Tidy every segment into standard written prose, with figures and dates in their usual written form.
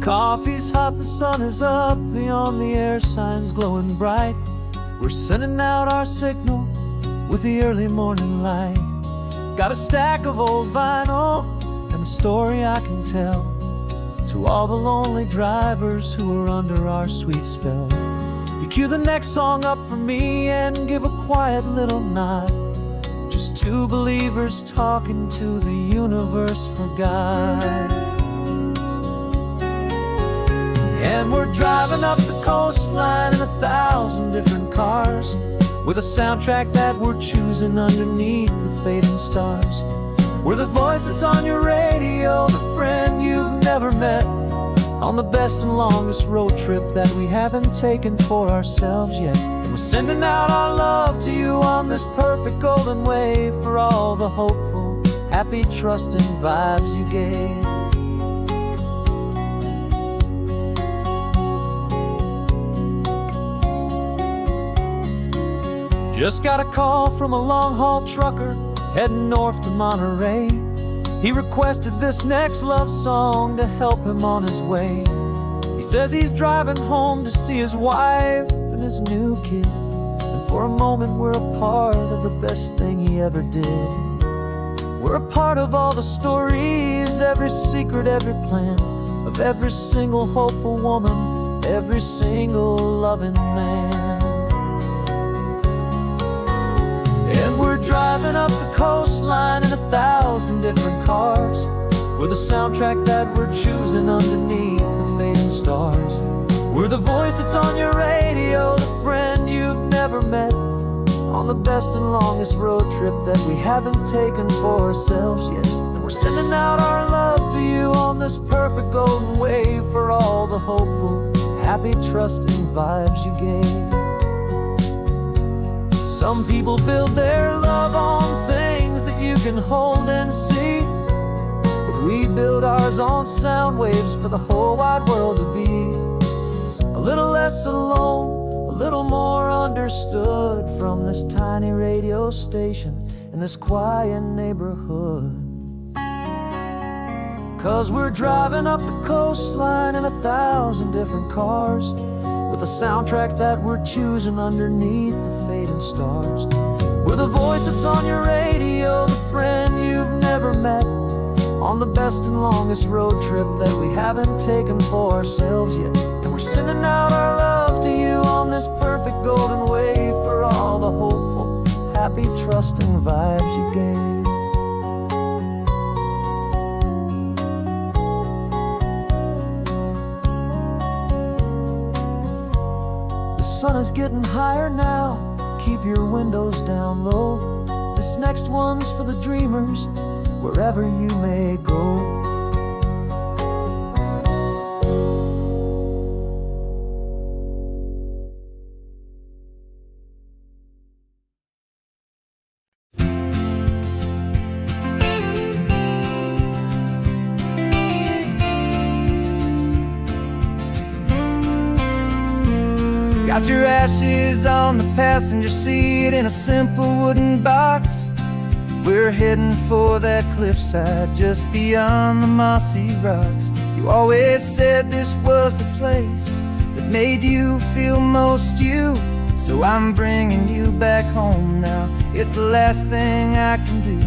Coffee's hot, the sun is up, the on-the-air sign's glowing bright. We're sending out our signal with the early morning light. Got a stack of old vinyl and a story I can tell to all the lonely drivers who are under our sweet spell. You cue the next song up for me and give a quiet little nod. Just two believers talking to the universe for God. And we're driving up the coastline in 1,000 different cars, with a soundtrack that we're choosing underneath the fading stars. We're the voice that's on your radio, the friend you've never met, on the best and longest road trip that we haven't taken for ourselves yet. And we're sending out our love to you on this perfect golden wave, for all the hopeful, happy, trusting vibes you gave. Just got a call from a long-haul trucker heading north to Monterey. He requested this next love song to help him on his way. He says he's driving home to see his wife and his new kid, and for a moment we're a part of the best thing he ever did. We're a part of all the stories, every secret, every plan, of every single hopeful woman, every single loving man. And we're driving up the coastline in 1,000 different cars, with a soundtrack that we're choosing underneath the fading stars. We're the voice that's on your radio, the friend you've never met, on the best and longest road trip that we haven't taken for ourselves yet. And we're sending out our love to you on this perfect golden wave, for all the hopeful, happy, trusting vibes you gave. Some people build their love on things that you can hold and see, but we build ours on sound waves for the whole wide world to be a little less alone, a little more understood, from this tiny radio station in this quiet neighborhood. 'Cause we're driving up the coastline in 1,000 different cars, with a soundtrack that we're choosing underneath the fading stars. We're the voice that's on your radio, the friend you've never met, on the best and longest road trip that we haven't taken for ourselves yet. And we're sending out our love to you on this perfect golden wave, for all the hopeful, happy, trusting vibes you gave. The sun is getting higher now, keep your windows down low. This next one's for the dreamers, wherever you may go. Got your ashes on the passenger seat in a simple wooden box. We're heading for that cliffside just beyond the mossy rocks. You always said this was the place that made you feel most you, so I'm bringing you back home now. It's the last thing I can do.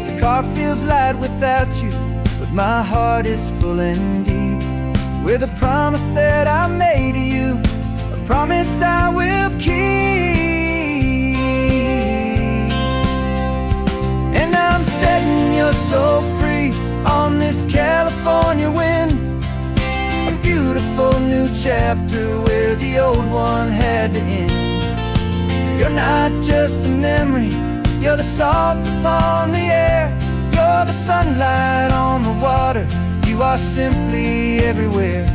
The car feels light without you, but my heart is full and deep with a promise that I made to you, a promise I will keep. And I'm setting your soul free on this California wind, a beautiful new chapter where the old one had to end. You're not just a memory, you're the salt upon the air, you're the sunlight on the water, you are simply everywhere.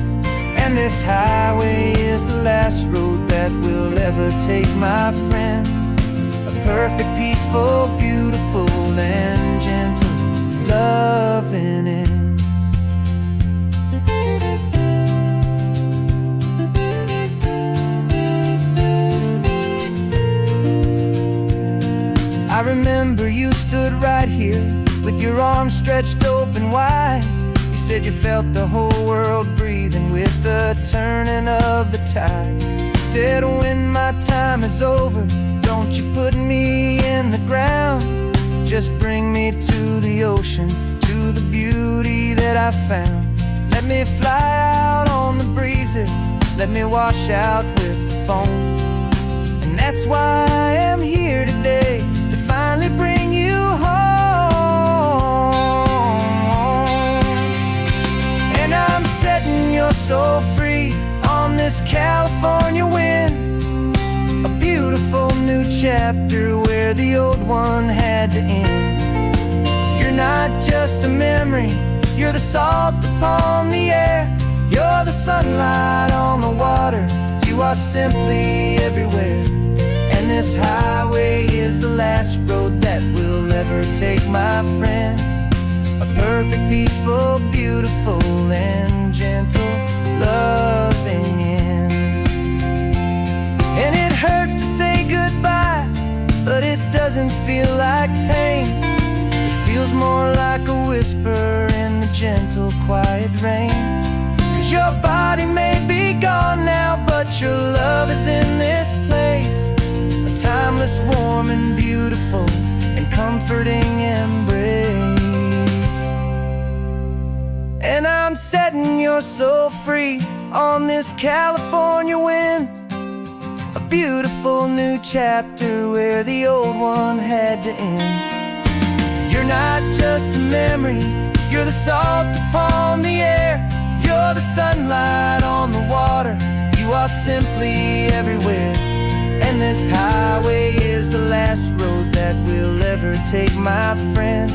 And this highway is the last road that we'll ever take, my friend. A perfect, peaceful, beautiful, and gentle loving end. I remember you stood right here with your arms stretched open wide. said you felt the whole world breathing with the turning of the tide. You said when my time is over, don't you put me in the ground, just bring me to the ocean, to the beauty that I found. Let me fly out on the breezes, let me wash out with the foam. And that's why I am here today, to finally bring you home. And I'm setting your soul free on this California wind, a beautiful new chapter where the old one had to end. You're not just a memory, you're the salt upon the air, you're the sunlight on the water, you are simply everywhere. And this highway is the last road that will ever take, my friend. A perfect, peaceful, beautiful, and gentle, loving end. And it hurts to say goodbye, but it doesn't feel like pain. It feels more like a whisper in the gentle, quiet rain. 'Cause your body may be gone now, but your love is in this place, a timeless, warm, and beautiful, and comforting embrace. And I'm setting your soul free on this California wind, a beautiful new chapter where the old one had to end. You're not just a memory, you're the salt upon the air, you're the sunlight on the water, you are simply everywhere. And this highway is the last road that we'll ever take, my friend.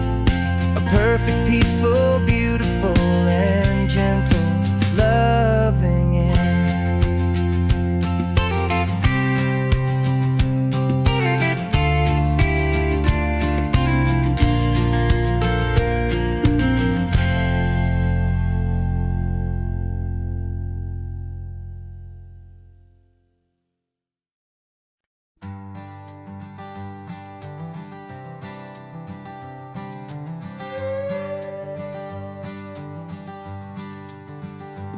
A perfect, peaceful, beautiful, and gentle, loving end.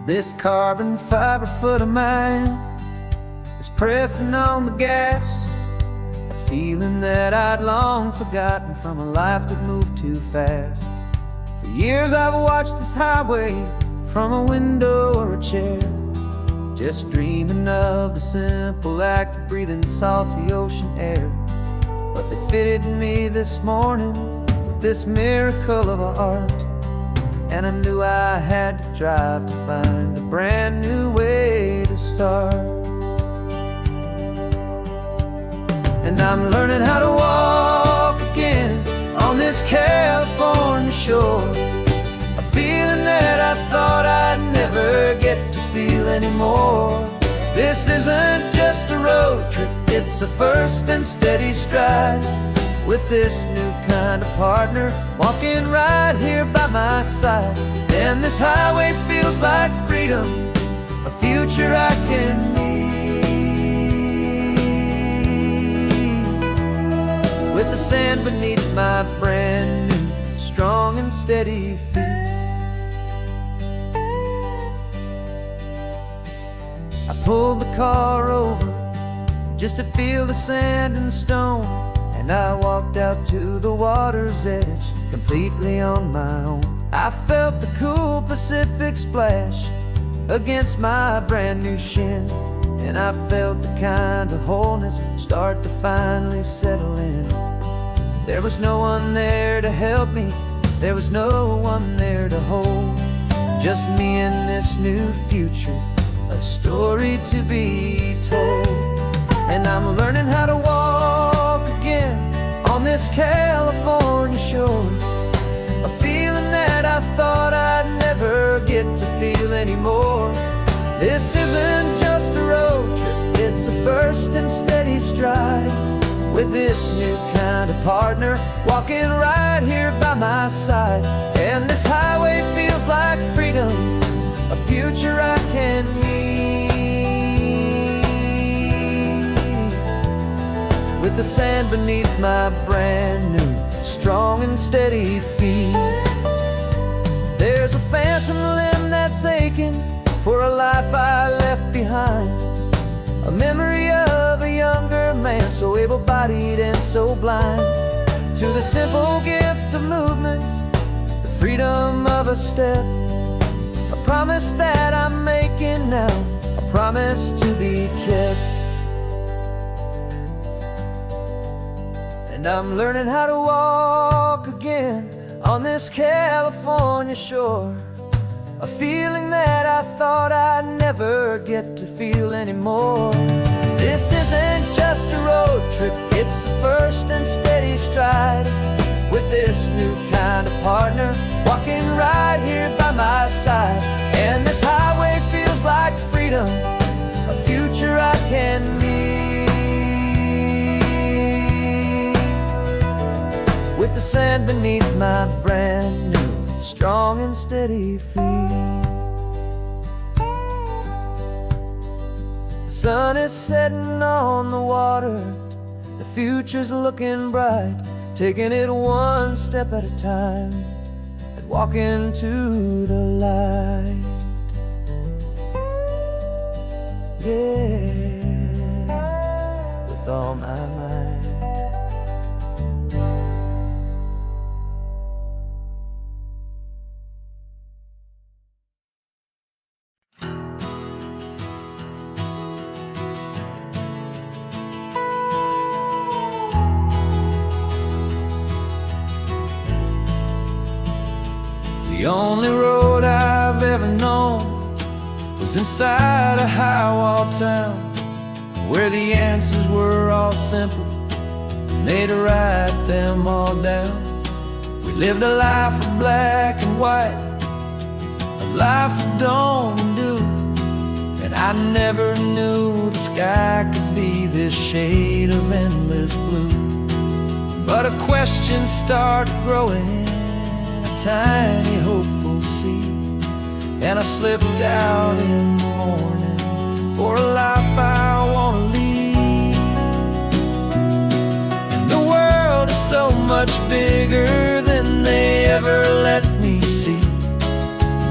This carbon fiber foot of mine is pressing on the gas, a feeling that I'd long forgotten from a life that moved too fast. For years I've watched this highway from a window or a chair, just dreaming of the simple act of breathing salty ocean air. But they fitted me this morning with this miracle of art, and I knew I had to drive to find a brand new way to start. And I'm learning how to walk again on this California shore, a feeling that I thought I'd never get to feel anymore. This isn't just a road trip, it's a first and steady stride, with this new kind of partner walking right here by my side. And this highway feels like freedom, a future I can need, with the sand beneath my brand new, strong and steady feet. I pulled the car over just to feel the sand and stone, and I walked out to the water's edge, completely on my own. I felt the cool Pacific splash against my brand new shin, and I felt the kind of wholeness start to finally settle in. There was no one there to help me, there was no one there to hold, just me and this new future, a story to be told. And I'm learning how to walk again on this California shore, a feeling that I thought I'd never get to feel anymore. This isn't just a road trip, it's a first and steady stride, with this new kind of partner walking right here by my side. And this highway feels like freedom, a future I can need, with the sand beneath my brand new, strong and steady feet. There's a phantom limb that's aching for a life I left behind, a memory of a younger man, so able-bodied and so blind, to the simple gift of movement, the freedom of a step, a promise that I'm making now, a promise to be kept. And I'm learning how to walk again on this California shore, a feeling that I thought I'd never get to feel anymore. This isn't just a road trip, it's a first and steady stride, with this new kind of partner walking right here by my side. And this highway feels like freedom, a future I can meet, with the sand beneath my brand new strong and steady feet. The sun is setting on the water, the future's looking bright, taking it one step at a time and walking to the light. Yeah, with all my might. The only road I've ever known was inside a high-wall town, where the answers were all simple, and they'd write them all down. We lived a life of black and white, a life of dawn and dew, and I never knew the sky could be this shade of endless blue. But a question started growing, tiny hopeful seed, and I slipped out in the morning for a life I want to lead. And the world is so much bigger than they ever let me see,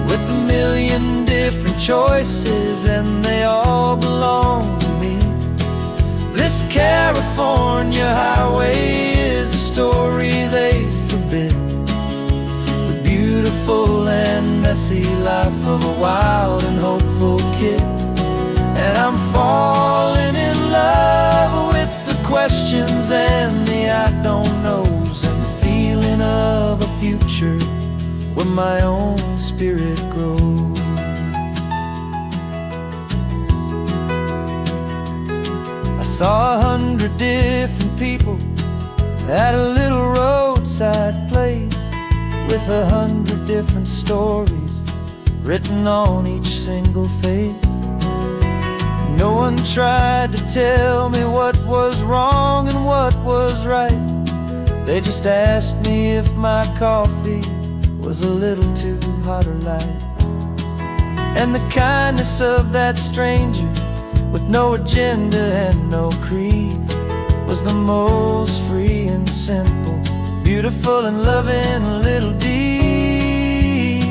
with a million different choices and they all belong to me. This California highway is a story they forbid, beautiful and messy life of a wild and hopeful kid. And I'm falling in love with the questions and the I don't knows, and the feeling of a future where my own spirit grows. I saw 100 different people at a little roadside place, with 100 different stories written on each single face. No one tried to tell me what was wrong and what was right. They just asked me if my coffee was a little too hot or light. And the kindness of that stranger, with no agenda and no creed, was the most free and simple, beautiful and loving little deed.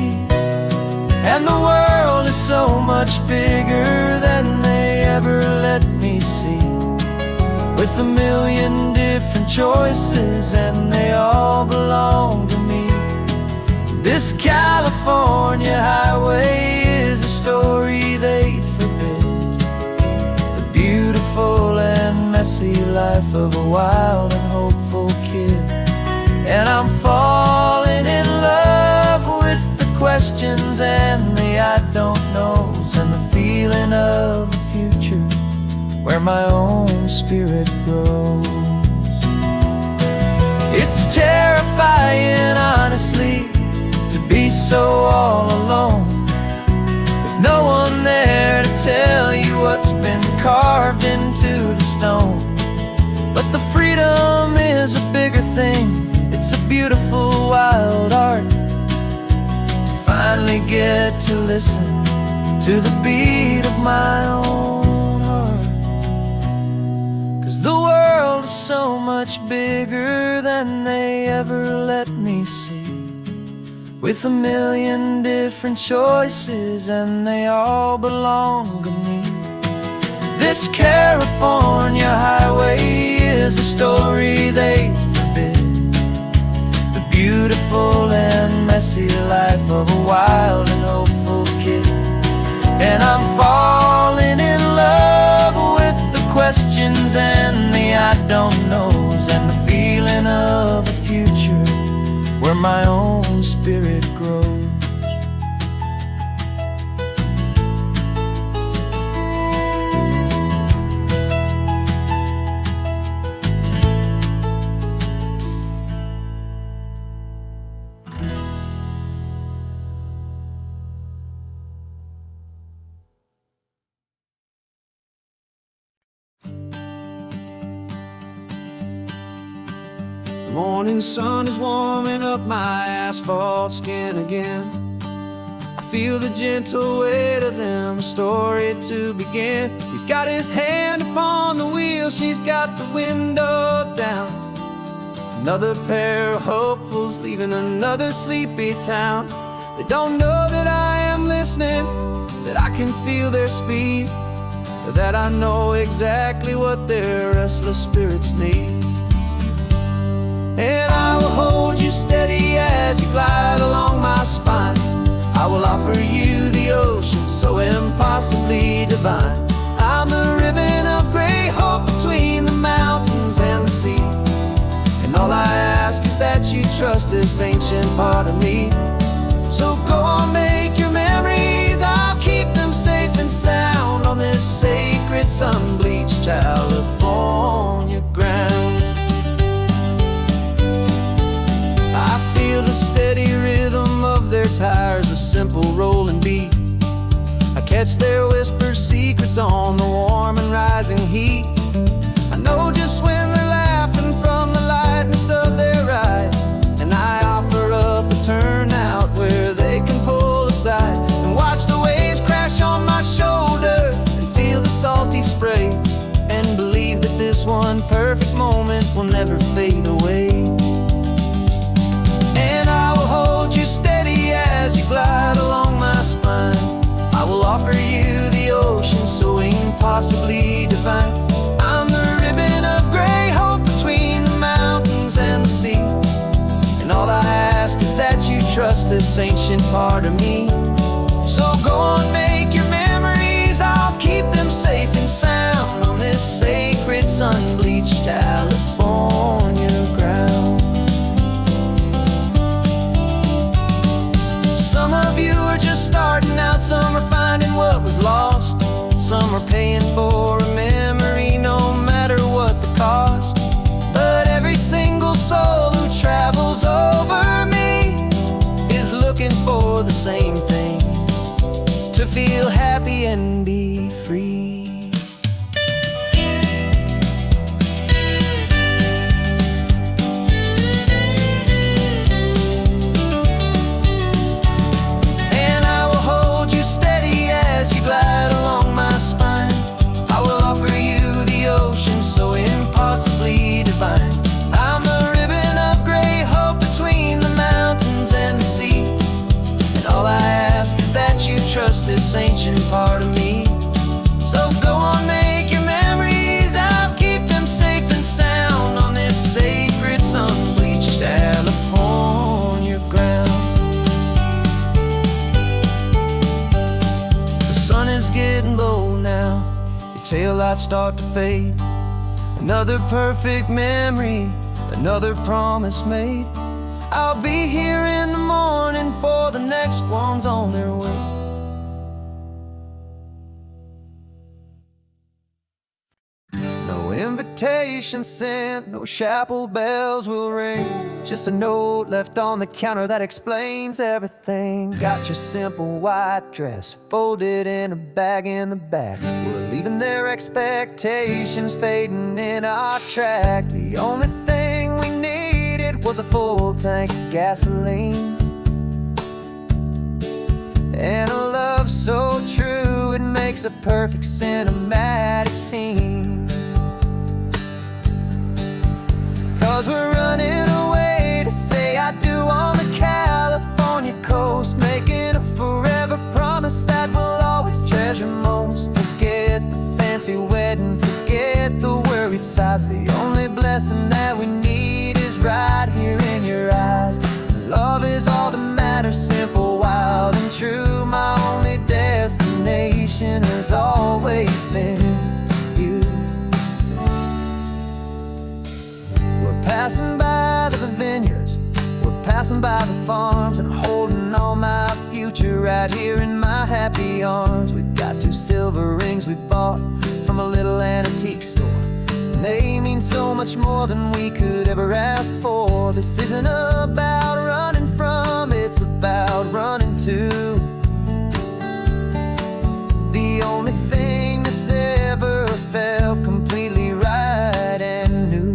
And the world is so much bigger than they ever let me see, with a million different choices and they all belong to me. This California highway is a story they'd forbid, the beautiful and messy life of a wild and hopeful kid. And I'm falling in love with the questions and the I don't knows, and the feeling of a future where my own spirit grows. It's terrifying, honestly, to be so all alone, with no one there to tell you what's been carved into the stone. But the freedom is a bigger thing, it's a beautiful wild art, to finally get to listen to the beat of my own heart. 'Cause the world is so much bigger than they ever let me see, with a million different choices, and they all belong to me. This California highway is a story they forbid, the beautiful and messy life of a wild and hopeful kid. And I'm falling in love with the questions and the I don't knows, and the feeling of a future where my own spirit grows. The morning sun is warming up my asphalt skin again. I feel the gentle weight of them, a story to begin. He's got his hand upon the wheel, she's got the window down. Another pair of hopefuls leaving another sleepy town. They don't know that I am listening, that I can feel their speed, or that I know exactly what their restless spirits need. And I will hold you steady as you glide along my spine. I will offer you the ocean so impossibly divine. I'm the ribbon of gray hope between the mountains and the sea. And all I ask is that you trust this ancient part of me. So go on, make your memories, I'll keep them safe and sound on this sacred sun-bleached California ground. The steady rhythm of their tires, a simple rolling beat. I catch their whispered secrets on the warm and rising heat. I know just when they're laughing from the lightness of their ride, and I offer up a turnout where they can pull aside and watch the waves crash on my shoulder and feel the salty spray, and believe that this one perfect moment will never fade away. Steady as you glide along my spine, I will offer you the ocean so impossibly divine. I'm the ribbon of gray hope between the mountains and the sea. And all I ask is that you trust this ancient part of me. So go on, make your memories, I'll keep them safe and sound on this sacred sun-bleached California ground. Some of you are just starting out, some are finding what was lost, some are paying for a memory no matter what the cost. But every single soul who travels over me is looking for the same thing, to feel happy and be free. Glide along my spine, I will offer you the ocean so impossibly divine. I'm the ribbon of gray hope between the mountains and the sea. And all I ask is that you trust this ancient part of me. So go on, make your memories, I'll keep them safe and sound on this sacred sun-bleached California ground. Sun is getting low now, your taillights start to fade. Another perfect memory, another promise made. I'll be here in the morning for the next ones on their way. No invitation sent, no chapel bells will ring, just a note left on the counter that explains everything. Got your simple white dress folded in a bag in the back. We're leaving their expectations fading in our track. The only thing we needed was a full tank of gasoline, and a love so true it makes a perfect cinematic scene. 'Cause we're running away to say I do on the California fancy wedding, forget the worried sighs. The only blessing that we need is right here in your eyes. Love is all that matters, simple, wild, and true. My only destination has always been you. We're passing by the vineyards, we're passing by the farms, and holding all my future right here in my happy arms. We've got 2 silver rings we bought from a little antique store, and they mean so much more than we could ever ask for. This isn't about running from, it's about running to the only thing that's ever felt completely right and new.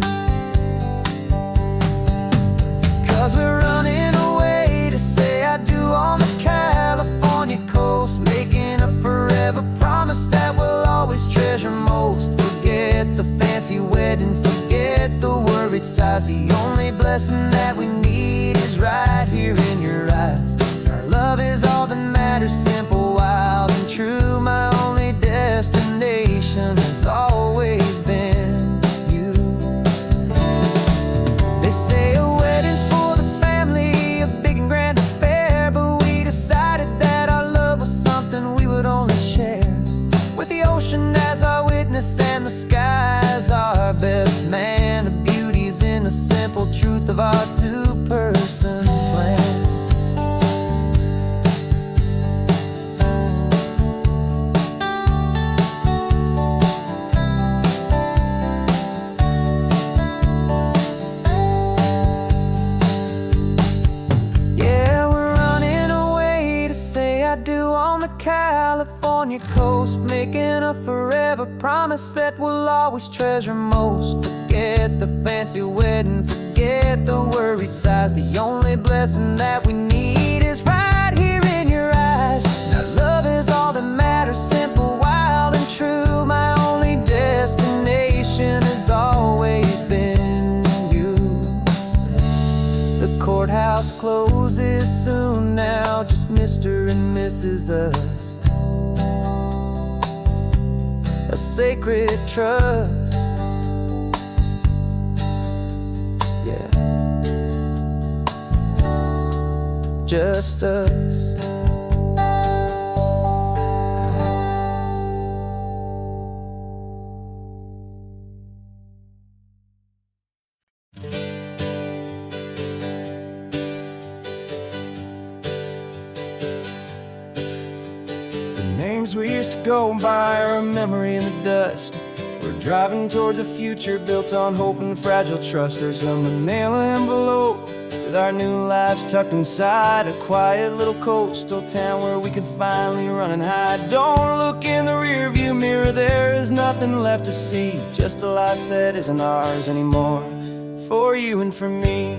'Cause we're running away to say I do on the California coast, making a forever promise that we'll always treasure most. Forget the fancy wedding, forget the worried sighs. The only blessing that we need is right here in your eyes. Our love is all that matters, simple, wild, and true. My only destination has always been you. They say a wedding's for the family, a big and grand affair, but we decided that our love was something we would only share with the ocean as our witness and the sky as our best man. The beauty's in the simple truth of our 2-person plan. Yeah, we're running away to say I do on the California coast, making a forever promise that we'll always treasure most. Forget the fancy wedding, forget the worried sighs. The only blessing that we need is right here in your eyes. Now love is all that matters, simple, wild, and true. My only destination has always been you. The courthouse closes soon now, just Mr. and Mrs. Us, a sacred trust. Yeah, just us. Names we used to go by are a memory in the dust. We're driving towards a future built on hope and fragile trust. There's a manila envelope with our new lives tucked inside, a quiet little coastal town where we can finally run and hide. Don't look in the rearview mirror, there is nothing left to see, just a life that isn't ours anymore, for you and for me.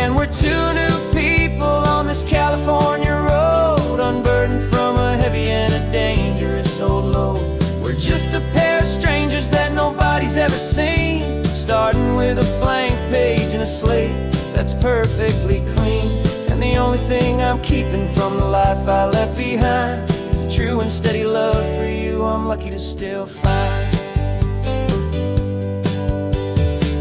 And we're 2 new people on this California road, unburdened from a heavy and a dangerous old load. We're just a pair of strangers that nobody's ever seen, starting with a blank page and a slate that's perfectly clean. And the only thing I'm keeping from the life I left behind is a true and steady love for you I'm lucky to still find.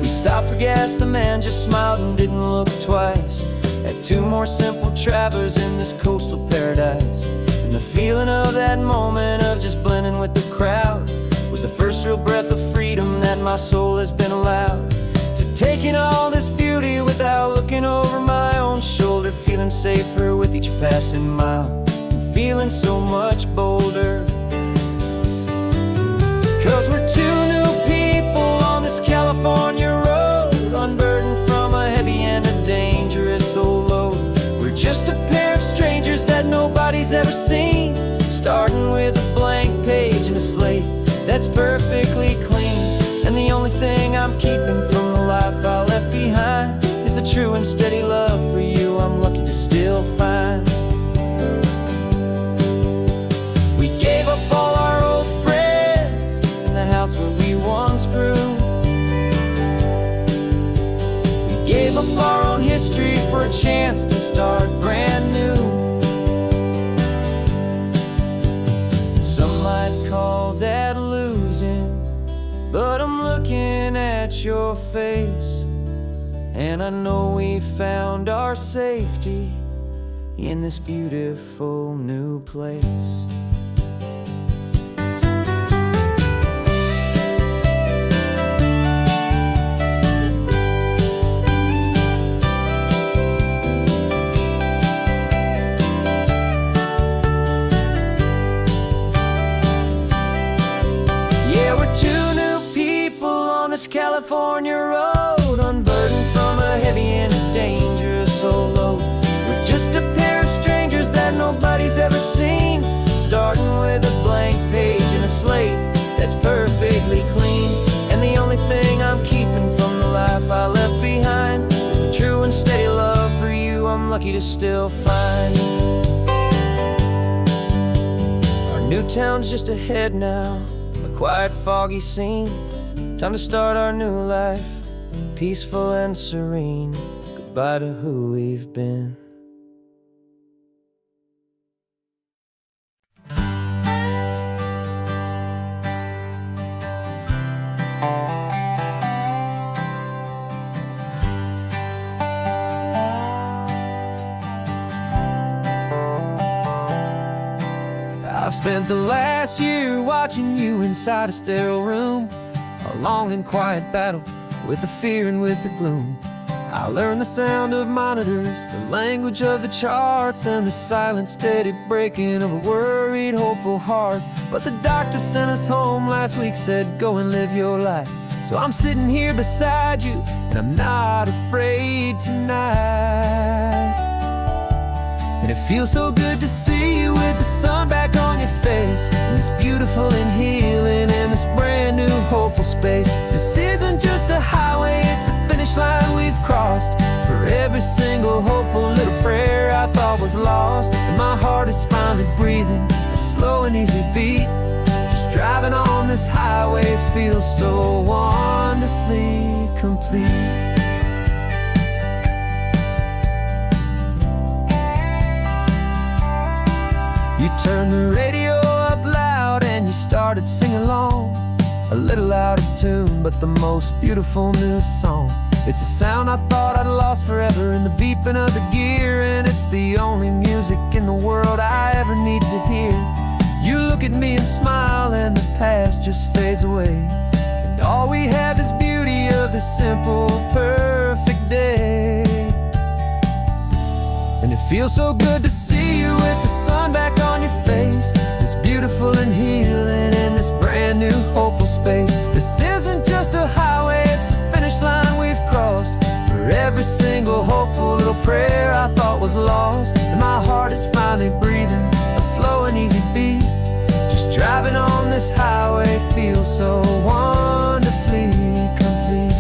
Stopped for gas, the man just smiled and didn't look twice. Had 2 more simple travelers in this coastal paradise. And the feeling of that moment of just blending with the crowd was the first real breath of freedom that my soul has been allowed to take in all this beauty without looking over my own shoulder, feeling safer with each passing mile and feeling so much bolder. 'Cause we're 2 new people on this California road, unburdened from a heavy and a dangerous old load. We're just a pair of strangers that nobody's ever seen, starting with a blank page and a slate that's perfectly clean. And the only thing I'm keeping from the life I left behind is a true and steady love for you I'm lucky to still find. We gave up all our old friends in the house where we once grew. We gave up our own history for a chance to start brand new. So But I'm looking at your face, and I know we found our safety in this beautiful new place. Yeah, we're two new people on this California road, unburdened from a heavy and a dangerous old load. We're just a pair of strangers that nobody's ever seen, starting with a blank page and a slate that's perfectly clean. And the only thing I'm keeping from the life I left behind is the true and steady love for you I'm lucky to still find. Our new town's just ahead now, a quiet, foggy scene. Time to start our new life, peaceful and serene. Goodbye to who we've been. I've spent the last year watching you inside a sterile room, a long and quiet battle with the fear and with the gloom. I learned the sound of monitors, the language of the charts, and the silent, steady breaking of a worried, hopeful heart. But the doctor sent us home last week, said go and live your life. So I'm sitting here beside you, and I'm not afraid tonight. And it feels so good to see you with the sun back on your face, and this beautiful and healing in this brand new hopeful space. This isn't just a highway, it's a finish line we've crossed. For every single hopeful little prayer I thought was lost, and my heart is finally breathing a slow and easy beat. Just driving on this highway feels so wonderfully complete. You turned the radio up loud and you started singing along, a little out of tune, but the most beautiful new song. It's a sound I thought I'd lost forever in the beeping of the gear, and it's the only music in the world I ever need to hear. You look at me and smile, and the past just fades away, and all we have is beauty of this simple, perfect day. And it feels so good to see you with the sun back on your face, this beautiful and healing in this brand new hopeful space. This isn't just a highway, it's a finish line we've crossed. For every single hopeful little prayer I thought was lost, and my heart is finally breathing a slow and easy beat. Just driving on this highway feels so wonderfully complete.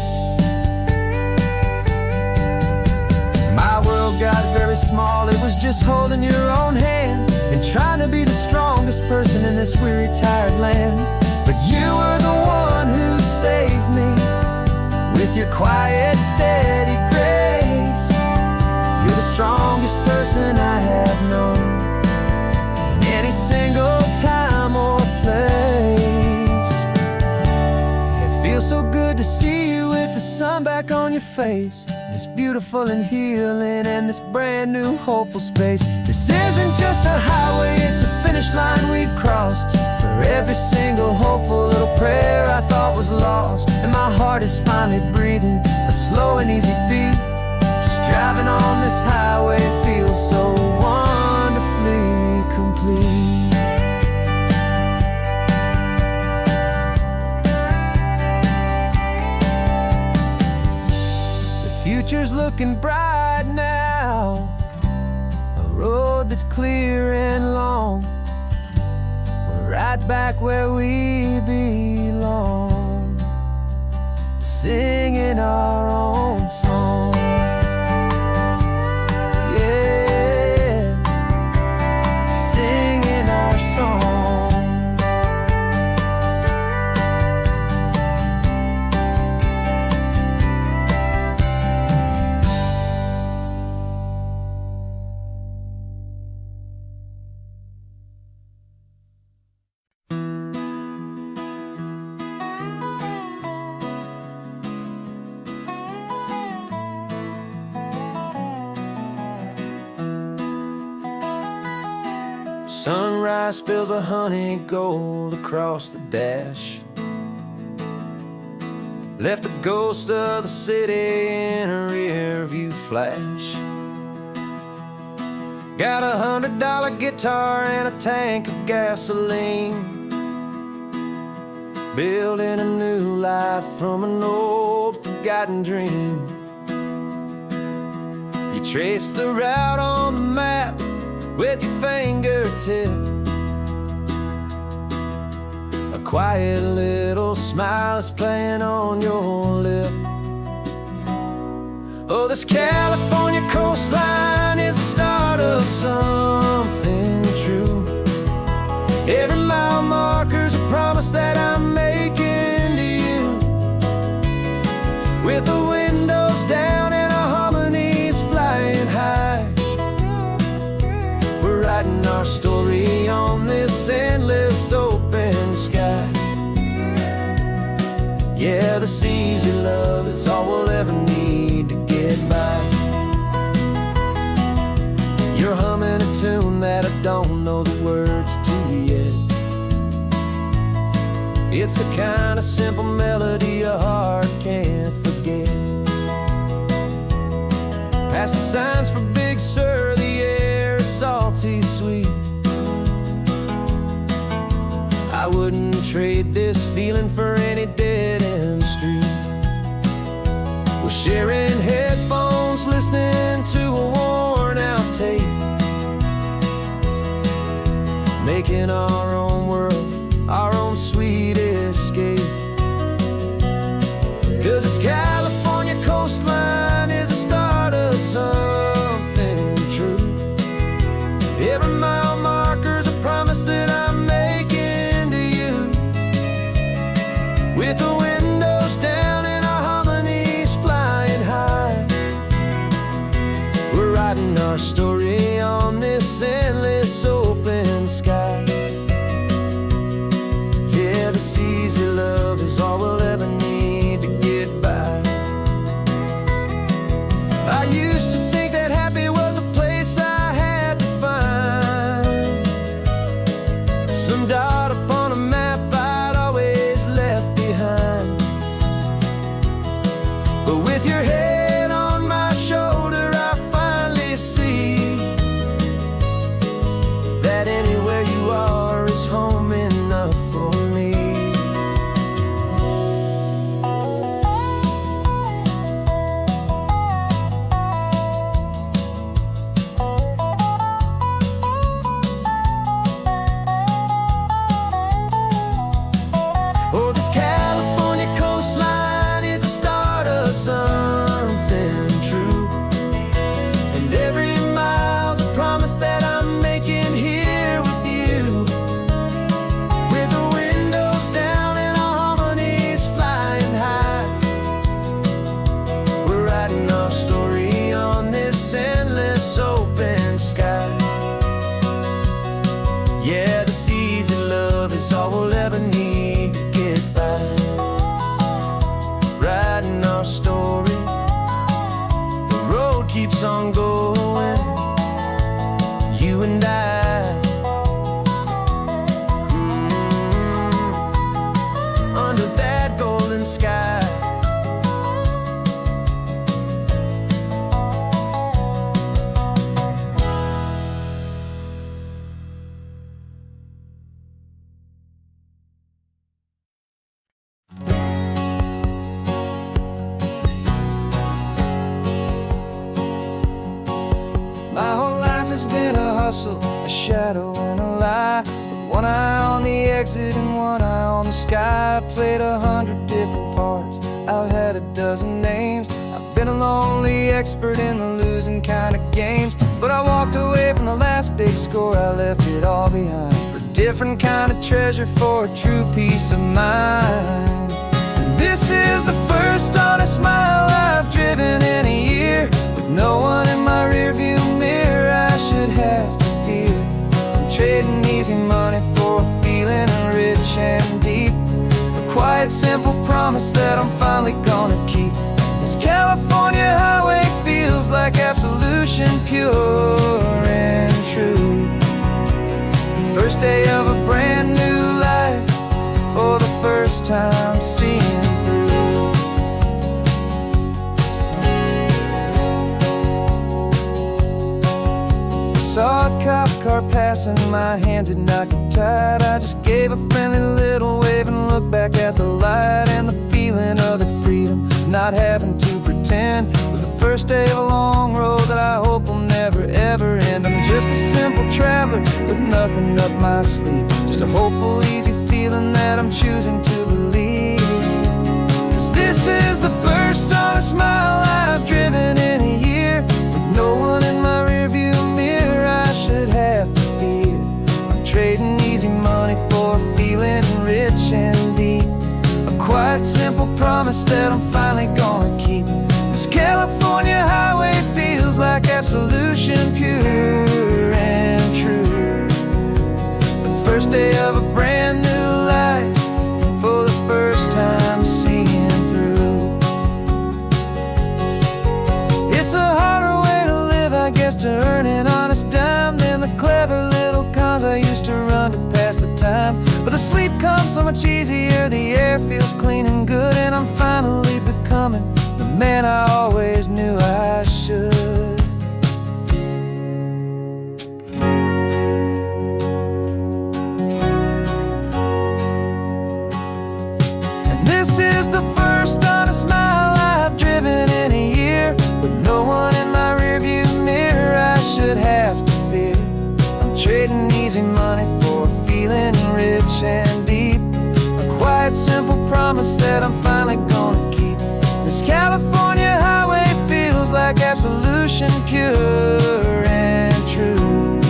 My world got very small, it was just holding your own hand and trying to be the strongest person in this weary, tired land. But you were the one who saved me with your quiet, steady grace. You're the strongest person I have known in any single time or place. It feels so good to see you with the sun back on your face, this beautiful and healing and this brand new hopeful space. This isn't just a highway, it's a finish line we've crossed. For every single hopeful little prayer I thought was lost, and my heart is finally breathing a slow and easy beat. Just driving on this highway feels so wonderfully complete. Future's looking bright now, a road that's clear and long. We're right back where we belong, singing our own song. Yeah, singing our song. Sunrise spills a honey gold across the dash. Left the ghost of the city in a rear view flash. Got $100 guitar and a tank of gasoline, building a new life from an old forgotten dream. You trace the route on the map with your fingertip, a quiet little smile is playing on your lip. Oh, this California coastline is the start of something true. Every mile marker's a promise that I'm making to you. With the windows down and our harmonies flying high, we're writing our story on this endless open sky. Yeah, this easy love is all we'll ever need to get by. You're humming a tune that I don't know the words to yet. It's the kind of simple melody your heart can't forget. Past the signs for Big Sur, the air is salty sweet. I wouldn't trade this feeling for any dead-end street. We're sharing headphones, listening to a worn-out tape, making our own world, our own sweet escape. 'Cause this California coastline is the start of something true. Every mile marker's a promise that I'm making to you. With the windows down and our harmonies flying high, we're writing our story on this endless open sky. Yeah, this easy love is all we'll ever need to get by. I used to think that happy was a place I had to find, some dot upon a map I'd always left behind. But with your head on my shoulder, I finally see that anywhere you are is home enough for me. Oh, this California coastline is the start of something true. And every mile's a promise that I'm making here with you. With the windows down and our harmonies flying high, we're writing our story on this endless open sky. Yeah, this easy love is all we'll ever need to get by. Writing our story, the road keeps on going, you and I. Under that golden sky. My whole life has been a hustle, a shadow and a lie, with one eye on the exit and one eye on the sky. I played 100 different parts, I've had a dozen names. I've been a lonely expert in the losing kind of games, but I walked away from the last big score, I left it all behind for a different kind of treasure, for a true peace of mind. And this is the first honest mile I've driven in a year, with no one in my rearview mirror I should have to fear. I'm trading easy money for a feeling rich and deep, a quiet simple promise that I'm finally gonna keep. This California highway feels like absolution, pure and true. First day of a brand new life, for the first time seeing through. Saw a cop car passing, my hands had not got tied. I just gave a friendly little wave and looked back at the light. And the feeling of the freedom, not having to pretend, was the first day of a long road that I hope will never ever end. I'm just a simple traveler with nothing up my sleeve, just a hopeful, easy feeling that I'm choosing to believe. 'Cause this is the first honest mile I've driven in a year, with no one in my rearview mirror I should have to fear. I'm trading easy money for a feeling rich and deep, a quiet, simple promise that I'm finally gonna keep. This California highway feels like absolution, pure and true. The first day of a brand new life, for the first time seeing through. It's a harder way to live, I guess, to earn an honest dime than the clever little cons I used to run to pass the time. But the sleep comes so much easier, the air feels clean and good, and I'm finally becoming the man I always knew I should. And this is the first honest mile I've driven in a year, with no one in my rearview mirror I should have to fear. I'm trading easy money for a feeling rich and deep, a quiet, simple promise that I'm finally gonna keep. This California highway feels like absolution, pure and true.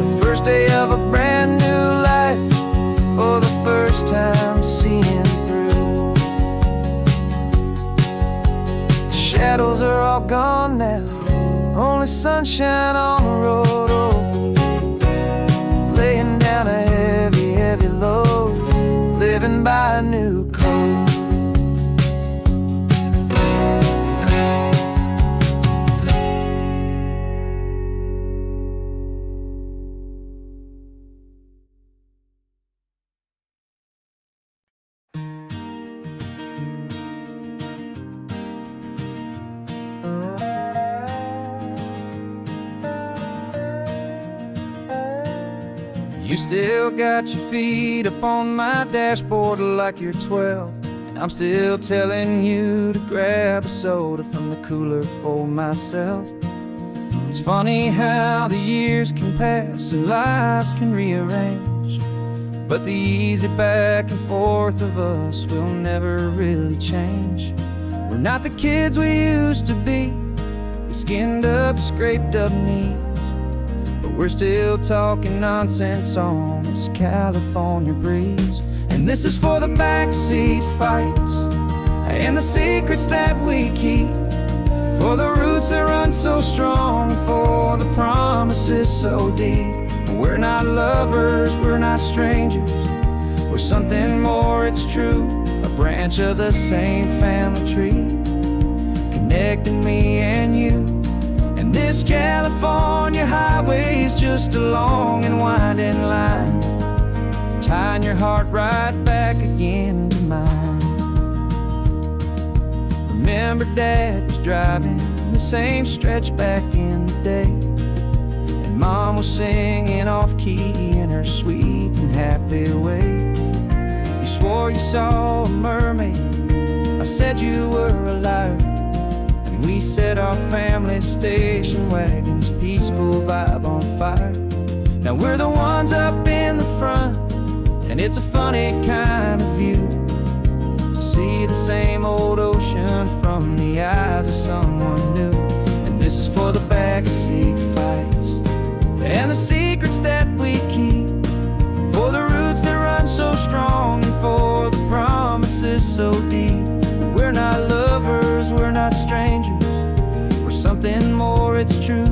The first day of a brand new life, for the first time seeing through. The shadows are all gone now, only sunshine on the road. Oh, laying down a heavy, heavy load, living by a new code. You still got your feet up on my dashboard like you're 12, and I'm still telling you to grab a soda from the cooler for myself. It's funny how the years can pass and lives can rearrange, but the easy back and forth of us will never really change. We're not the kids we used to be, with skinned up, scraped up knees, but we're still talking nonsense on this California breeze. And this is for the backseat fights and the secrets that we keep, for the roots that run so strong, for the promises so deep. We're not lovers, we're not strangers, we're something more, it's true, a branch of the same family tree, connecting me and you. And this California highway is just a long and winding line, tying your heart right back again to mine. Remember Dad was driving the same stretch back in the day, and Mom was singing off-key in her sweet and happy way. You swore you saw a mermaid, I said you were a liar, and we set our family station wagon's peaceful vibe on fire. Now we're the ones up in the front, and it's a funny kind of view to see the same old ocean from the eyes of someone new. And this is for the backseat fights and the secrets that we keep, for the roots that run so strong, and for the promises so deep. We're not lovers, we're not strangers, we're something more, it's true,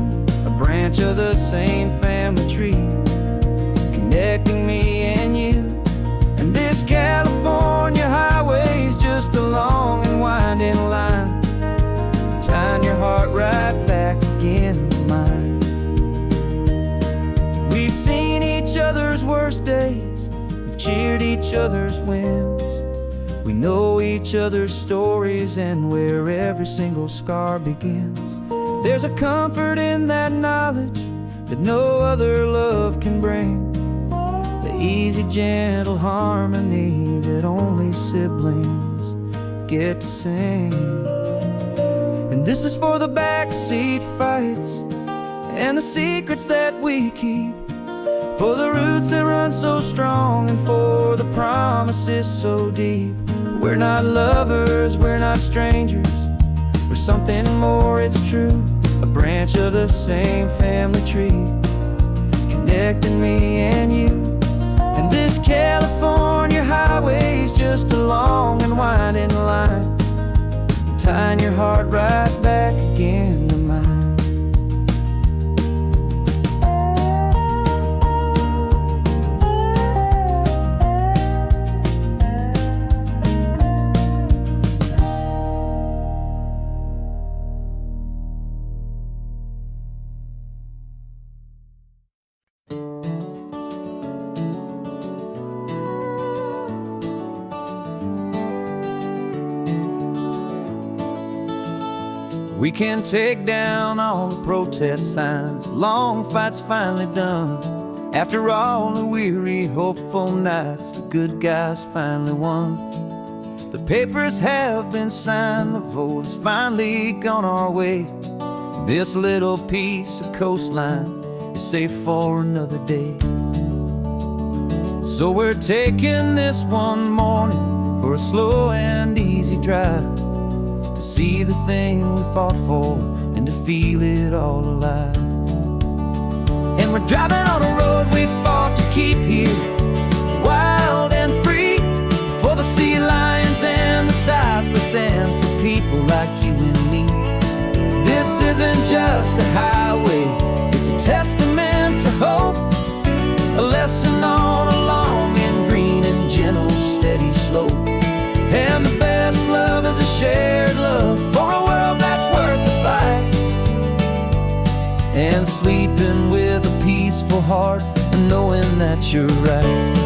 a branch of the same family tree, connecting me and you. And this California highway is just a long and winding line, tying your heart right back again to mine. We've seen each cheered each other's wins. We know each other's stories and where every single scar begins. There's a comfort in that knowledge that no other love can bring. The easy, gentle harmony that only siblings get to sing. And this is for the backseat fights and the secrets that we keep, for the roots that run so strong and for the promises so deep. We're not lovers, we're not strangers, we're something more, it's true. A branch of the same family tree, connecting me and you. And this California highway's just a long and winding line, tying your heart right back again to mine. We can take down all the protest signs, long fight's finally done. After all the weary, hopeful nights, the good guys finally won. The papers have been signed, the vote's finally gone our way. This little piece of coastline is safe for another day. So we're taking this one morning for a slow and easy drive, see the thing we fought for and to feel it all alive. And we're driving on a road we fought to keep here, wild and free, for the sea lions and the cypress and for people like you and me. This isn't just a highway, it's a testament to hope, a lesson on a long and green and gentle steady slope. And the best love is a shared love for a world that's worth the fight, and sleeping with a peaceful heart and knowing that you're right.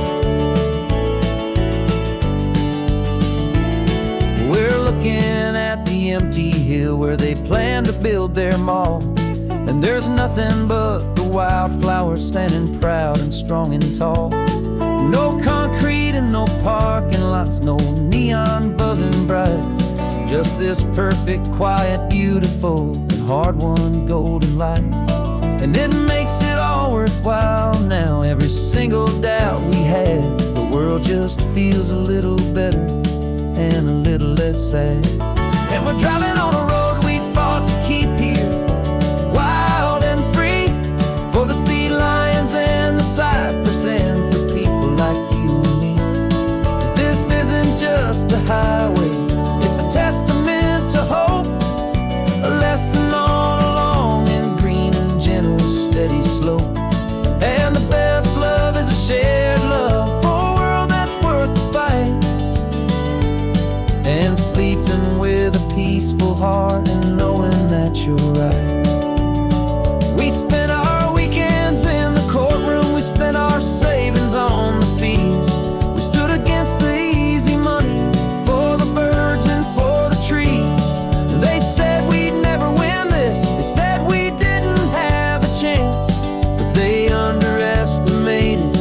We're looking at the empty hill where they plan to build their mall, and there's nothing but the wildflowers standing proud and strong and tall. No concrete and no parking lots, no neon buzzing bright, just this perfect, quiet, beautiful, and hard-won golden light. And it makes it all worthwhile now, every single doubt we had. The world just feels a little better and a little less sad. And we're driving on a road we fought to keep here, wild and free, for the sea lions and the cypress and for people like you and me. This isn't just a highway, it's a testament to hope, a lesson on a long and green and gentle steady slope. And the best love is a shared love for a world that's worth the fight, and sleeping with a peaceful heart and knowing that you're right. We spent our weekends in the courtroom, we spent our savings on the fees. We stood against the easy money for the birds and for the trees. And they said we'd never win this, they said we didn't have a chance, but they underestimated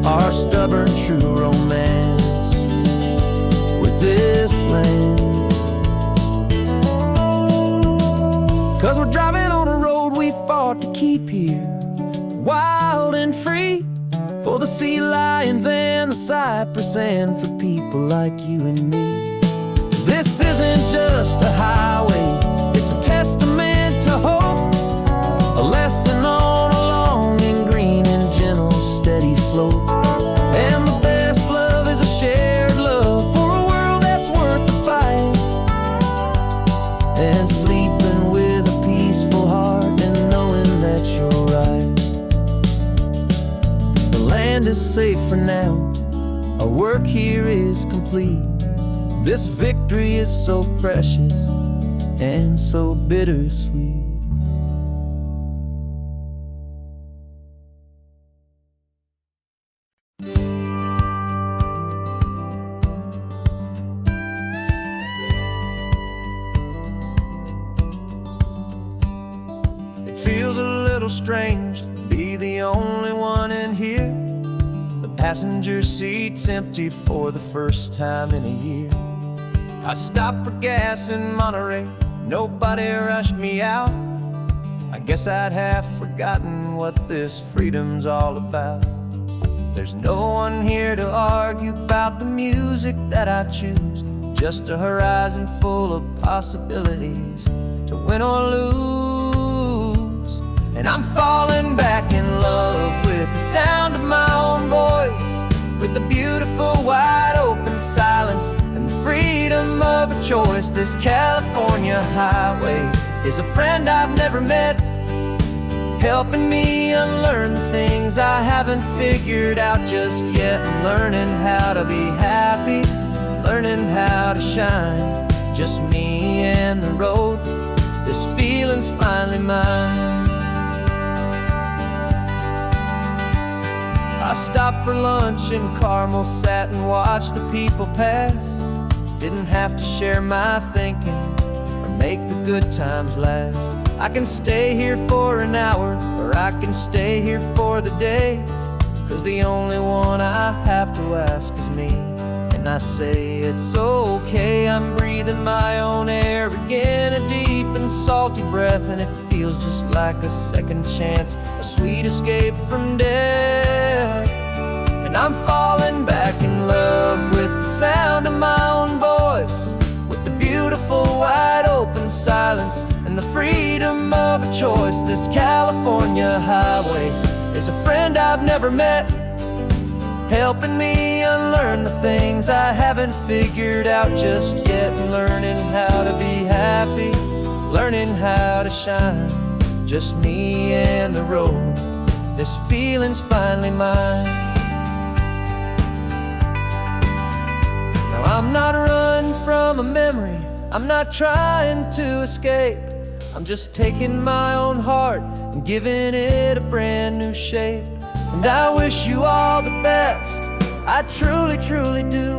our stubborn true romance with this land. 'Cause we're driving on a road we fought to keep here, wild and free, for the sea lions and the cypress and for people like you and me. This isn't just a highway, it's a testament to hope, a lesson on a long and green and gentle steady slope. And the best love is a shared love for a world that's worth the fight, and sleeping with a peaceful heart and knowing that you're right. The land is safe for now, our work here is complete. This victory is so precious and so bittersweet. little strange to be the only one in here. The passenger seat's empty for the first time in a year. I stopped for gas in Monterey, nobody rushed me out. I guess I'd have forgotten what this freedom's all about. There's no one here to argue about the music that I choose, just a horizon full of possibilities to win or lose. And I'm falling back in love with the sound of my own voice, with the beautiful wide open silence and the freedom of a choice. This California highway is a friend I've never met, helping me unlearn the things I haven't figured out just yet. I'm learning how to be happy, learning how to shine, just me and the road. This feeling's finally mine. I stopped for lunch in Carmel, sat and watched the people pass. Didn't have to share my thinking or make the good times last. I can stay here for an hour, or I can stay here for the day, 'cause the only one I have to ask is me. And I say it's okay, I'm breathing my own air again, a deep and salty breath, and it feels just like a second chance, a sweet escape from death. And I'm falling back in love with the sound of my own voice, with the beautiful wide open silence and the freedom of a choice. This California highway is a friend I've never met, helping me unlearn the things I haven't figured out just yet. Learning how to be happy, learning how to shine, just me and the road. This feeling's finally mine. Now I'm not running from a memory, I'm not trying to escape. I'm just taking my own heart and giving it a brand new shape. And I wish you all the best, I truly, truly do.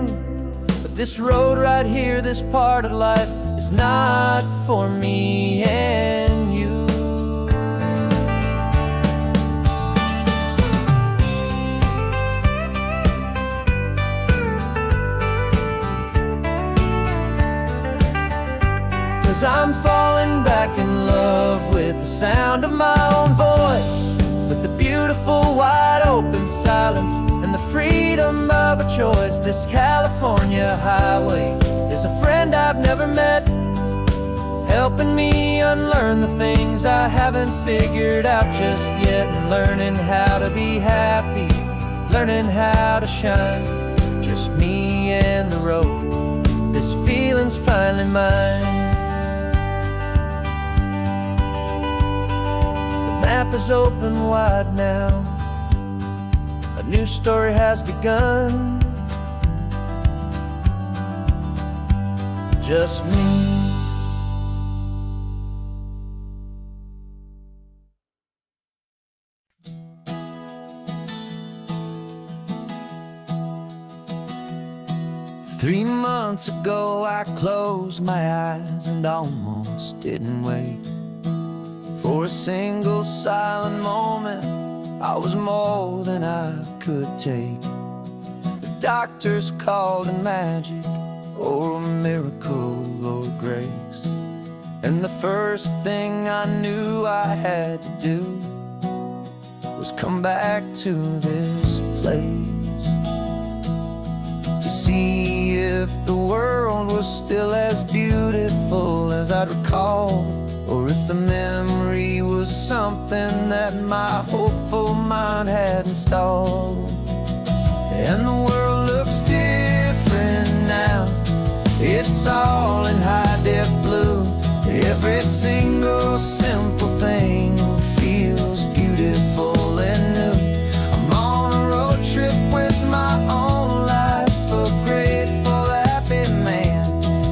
But this road right here, this part of life, is not for me and you. Cause I'm falling back in love with the sound of my own voice, with the beautiful wide open silence and the freedom of a choice. This California highway is a friend I've never met, helping me unlearn the things I haven't figured out just yet. And learning how to be happy, learning how to shine, just me and the road. This feeling's finally mine. The map is open wide now, a new story has begun, just me. Three months ago I closed my eyes and almost didn't wait for a single silent moment. I was more than I could take. The doctors called it magic, or a miracle, or grace. And the first thing I knew I had to do was come back to this place, to see if the world was still as beautiful as I'd recall, or if the memory was something that my hopeful mind had installed. And the world looks different now, it's all in high-def blue. Every single simple thing feels beautiful and new. I'm on a road trip with my own life, a grateful, happy man,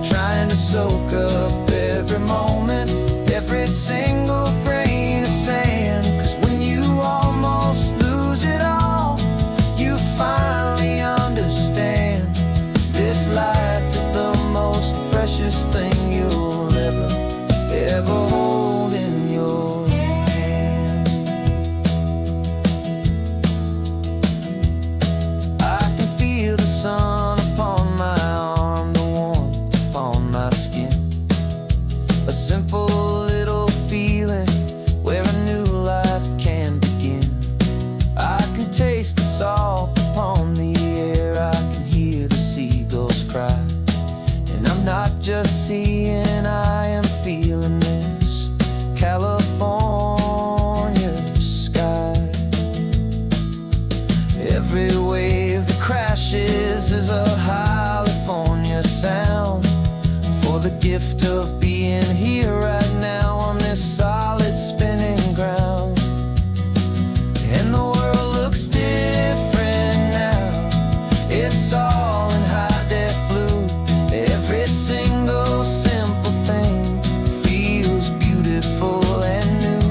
trying to soak up every moment, every single grain of sand. 'Cause when you almost lose it all, you finally understand this life is the most precious thing you'll ever hold in your hand. just seeing I am feeling this California sky. Every wave that crashes is a California sound, for the gift of being here right now on this solid spinning ground. And the world looks different now, it's all in high-def blue. Every single simple thing feels beautiful and new.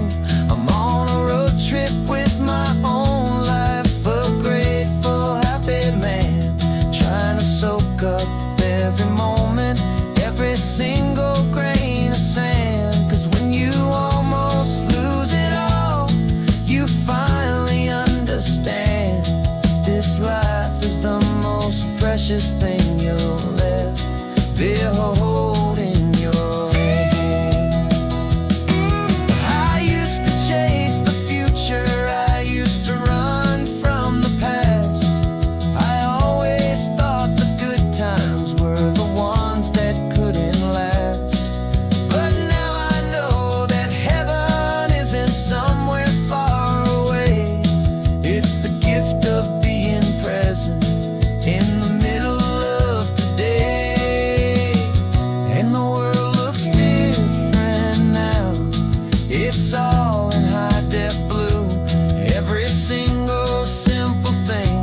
I'm on a road trip with my own life, a grateful, happy man, trying to soak up every moment, every single grain of sand. 'Cause when you almost lose it all, you finally understand this life is the most precious thing you'll ever behold in your hand. I used to chase the future, I used to run from the past. I always thought the good times were the ones that couldn't last. But now I know that heaven isn't somewhere far away. It's the gift of being present in the middle of today. And the world looks different now, it's all in high-def blue. Every single simple thing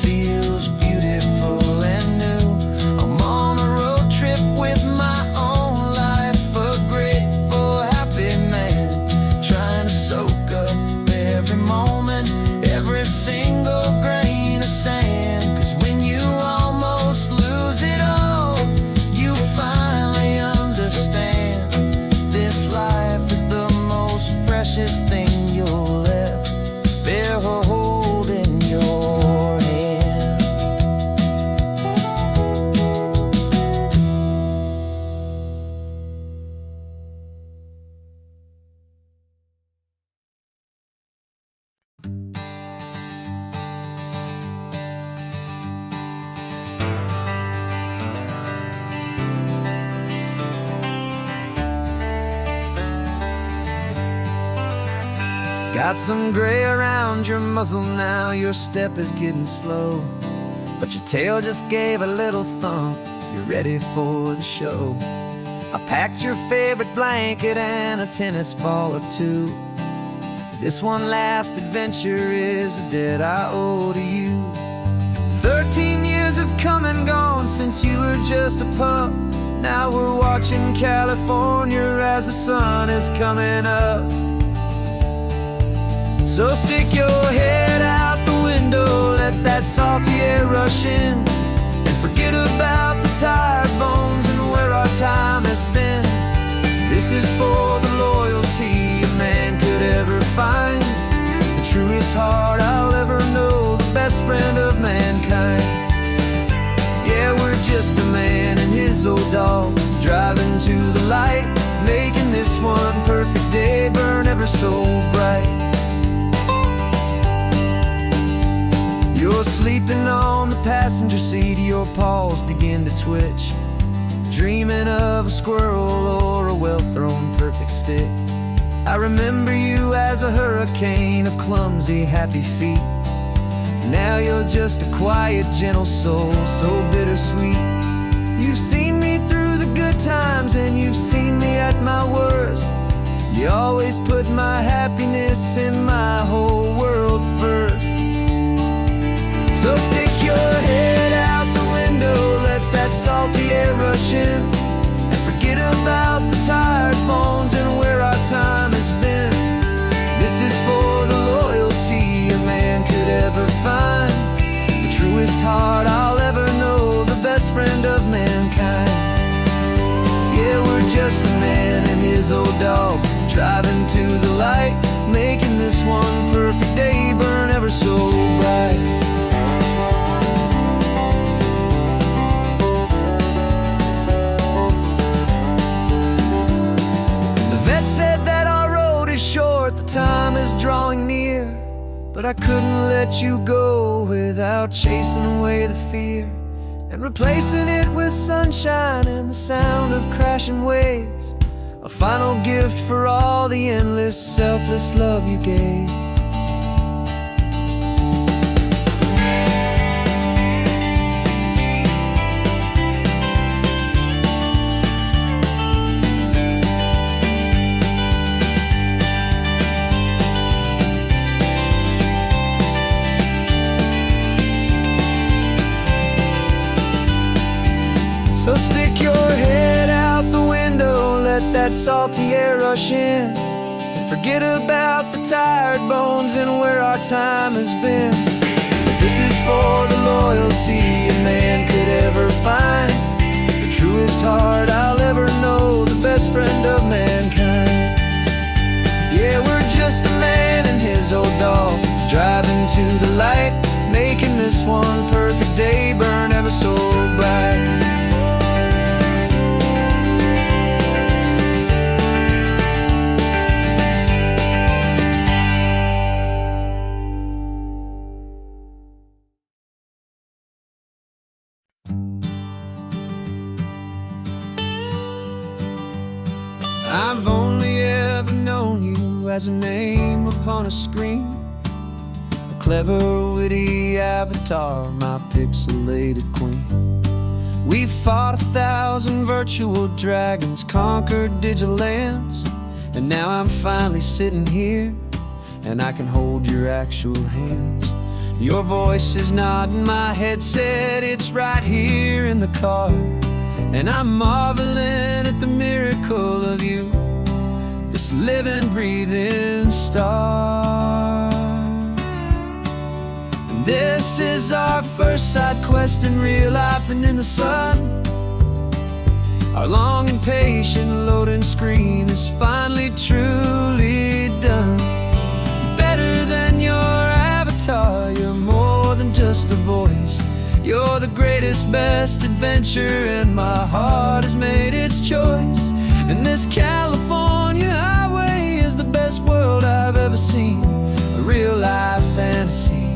feels beautiful and new. I'm on a road trip with my own life, a grateful, happy man, trying to soak up every moment, every single grain of sand. 'Cause when you almost lose it all, you finally understand this life is the most precious thing you'll ever hold in your hand. Got some gray around your muzzle now, your step is getting slow, but your tail just gave a little thump, you're ready for the show. I packed your favorite blanket and a tennis ball or two. This one last adventure is a debt I owe to you. 13 years have come and gone since you were just a pup. Now we're watching California as the sun is coming up. So stick your head out the window, let that salty air rush in, and forget about the tired bones and where our time has been. This is for the loyalty a man could ever find, the truest heart I'll ever know, the best friend of mankind. Yeah, we're just a man and his old dog, driving to the light, making this one perfect day burn ever so bright. You're sleeping on the passenger seat, your paws begin to twitch, dreaming of a squirrel or a well-thrown perfect stick. I remember you as a hurricane of clumsy, happy feet. Now you're just a quiet, gentle soul, so bittersweet. You've seen me through the good times and you've seen me at my worst. You always put my happiness in my whole world first. So stick your head out the window, let that salty air rush in, and forget about the tired bones and where our time has been. This is for the loyalty a man could ever find, the truest heart I'll ever know, the best friend of mankind. Yeah, we're just a man and his old dog, driving to the light, making this one perfect day burn ever so bright. Said that our road is short, the time is drawing near, but I couldn't let you go without chasing away the fear. and replacing it with sunshine and the sound of crashing waves. A final gift for all the endless, selfless love you gave. So stick your head out the window, let that salty air rush in, and forget about the tired bones and where our time has been. This is for the loyalty a man could ever find, the truest heart I'll ever know, the best friend of mankind. Yeah, we're just a man and his old dog, driving to the light, making this one perfect day burn ever so bright. I've only ever known you as a name upon a screen, a clever, witty avatar, my pixelated queen. We've fought 1,000 virtual dragons, conquered digital lands, and now I'm finally sitting here, and I can hold your actual hands. Your voice is not in my headset, it's right here in the car, and I'm marveling at the miracle of you, this living, breathing star. And this is our first side quest in real life and in the sun. Our long and patient loading screen is finally truly done. You're better than your avatar, you're more than just a voice. You're the greatest, best adventure, and my heart has made its choice. And this California highway is the best world I've ever seen, a real life fantasy,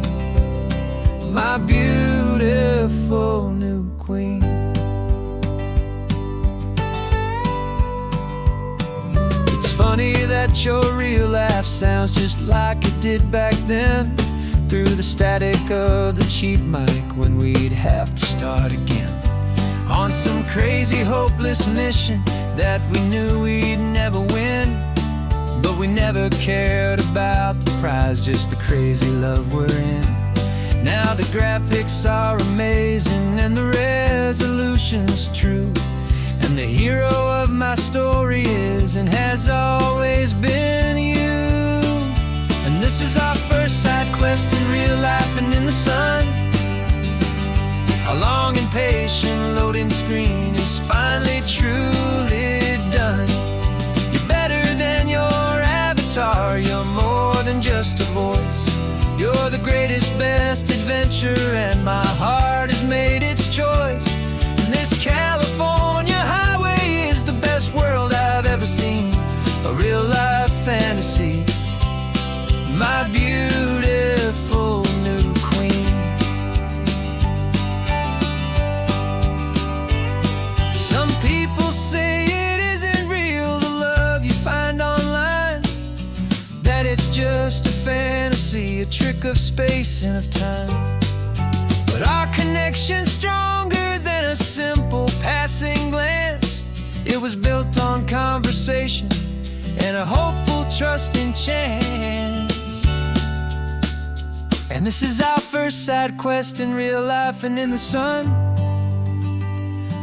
my beautiful new queen. It's funny that your real life sounds just like it did back then, through the static of the cheap mic when we'd have to start again, on some crazy hopeless mission that we knew we'd never win. But we never cared about the prize, just the crazy love we're in. Now the graphics are amazing and the resolution's true, and the hero of my story is and has always been you. And this is our first side quest in real life and in the sun. Our long and patient loading screen is finally truly done. You're better than your avatar, you're more than just a voice. You're the greatest, best adventure, and my heart has made its choice. And this California highway is the best world I've ever seen, a real life fantasy, my beautiful new queen. Some people say it isn't real, the love you find online, that it's just a fantasy, a trick of space and of time. But our connection's stronger than a simple passing glance. It was built on conversation and a hopeful, trusting chance. And this is our first side quest in real life and in the sun.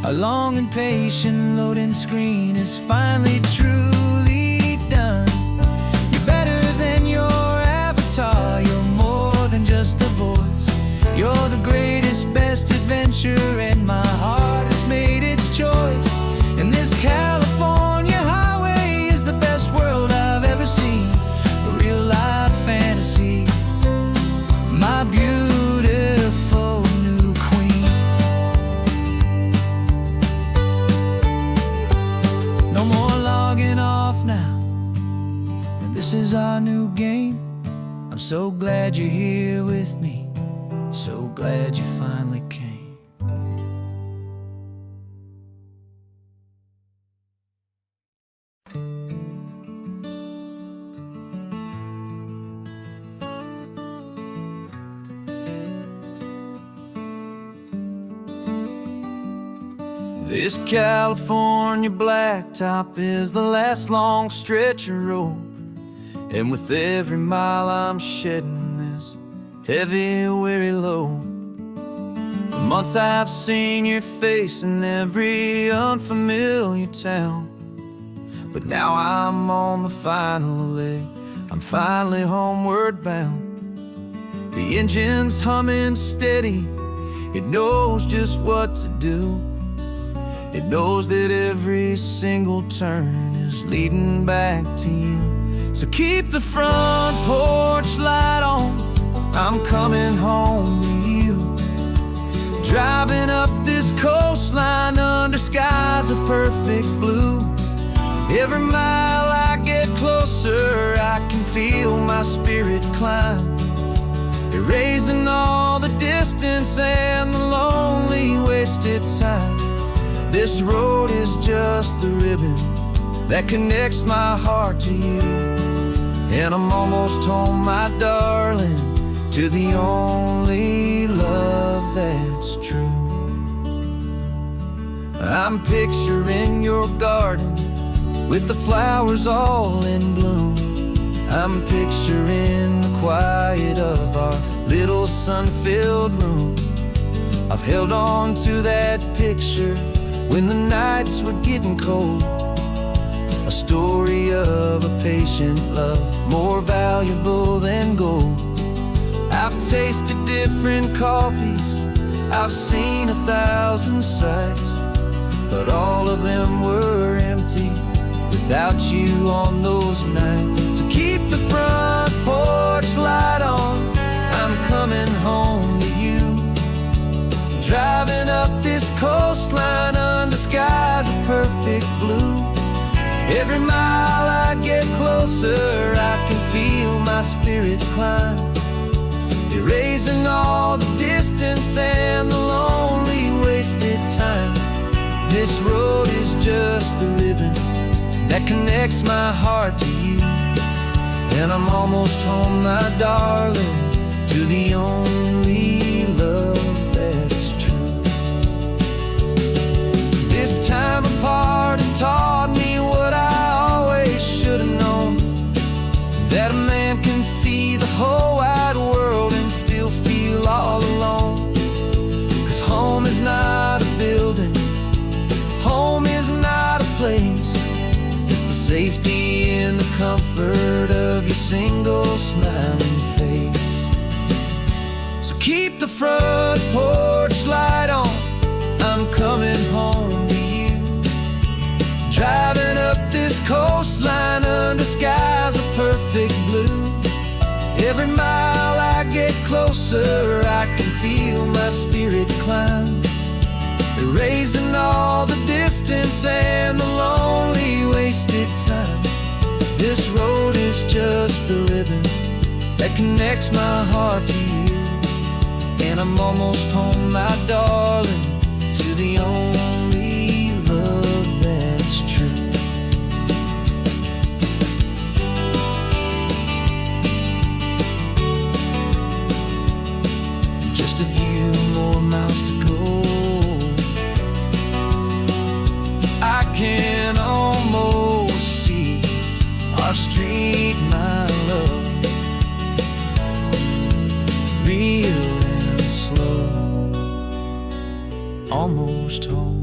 Our long and patient loading screen is finally truly done. You're better than your avatar, you're more than just a voice. You're the greatest, best adventure, and my heart has made its choice. And this California highway is the best world I've ever seen, a real life fantasy, my beautiful new queen. No more logging off now, and this is our new game. I'm so glad you're here with me, so glad you finally came. This California blacktop is the last long stretch of road, and with every mile I'm shedding this heavy, weary load. For months I've seen your face in every unfamiliar town, but now I'm on the final leg, I'm finally homeward bound. The engine's humming steady, it knows just what to do. It knows that every single turn is leading back to you. So keep the front porch light on, I'm coming home to you. Driving up this coastline under skies of perfect blue. Every mile I get closer, I can feel my spirit climb, erasing all the distance and the lonely wasted time. This road is just the ribbon that connects my heart to you, and I'm almost home, my darling, to the only love that's true. I'm picturing your garden with the flowers all in bloom. I'm picturing the quiet of our little sun-filled room. I've held on to that picture when the nights were getting cold, a story of a patient love more valuable than gold. I've tasted different coffees, I've seen 1,000 sights, but all of them were empty without you on those nights. So keep the front porch light on, I'm coming home to you. Driving up this coastline under skies of perfect blue. Every mile I get closer, I can feel my spirit climb, erasing all the distance and the lonely wasted time. This road is just the ribbon that connects my heart to you, and I'm almost home, my darling, to the only love that's true. This time apart has taught me what I always should have known, that a man can see the whole wide world and still feel all alone. 'Cause home is not a building, home is not a place, it's the safety and the comfort of your single smiling face. So keep the front porch light on, I'm coming home to you. Driving up this coastline under skies of perfect blue. Every mile I get closer, I can feel my spirit climb, erasing all the distance and the lonely wasted time. This road is just the ribbon that connects my heart to you, and I'm almost home, my darling, to the only love that's true. Just a few more miles to go, I can almost see our street, my love, real and slow, almost home.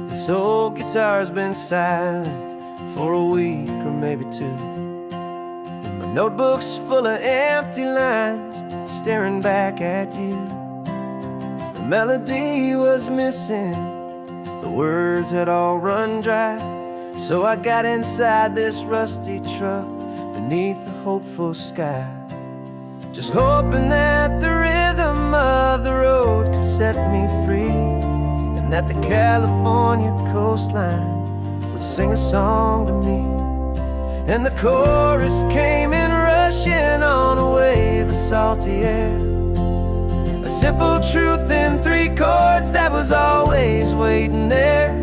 This old guitar's been silent for a week or maybe two, and my notebook's full of empty lines staring back at you. The melody was missing, the words had all run dry, so I got inside this rusty truck beneath the hopeful sky, just hoping that the rhythm of the road could set me free, and that the California coastline would sing a song to me. And the chorus came in rushing on a wave of salty air, A simple truth in 3 chords that was always waiting there.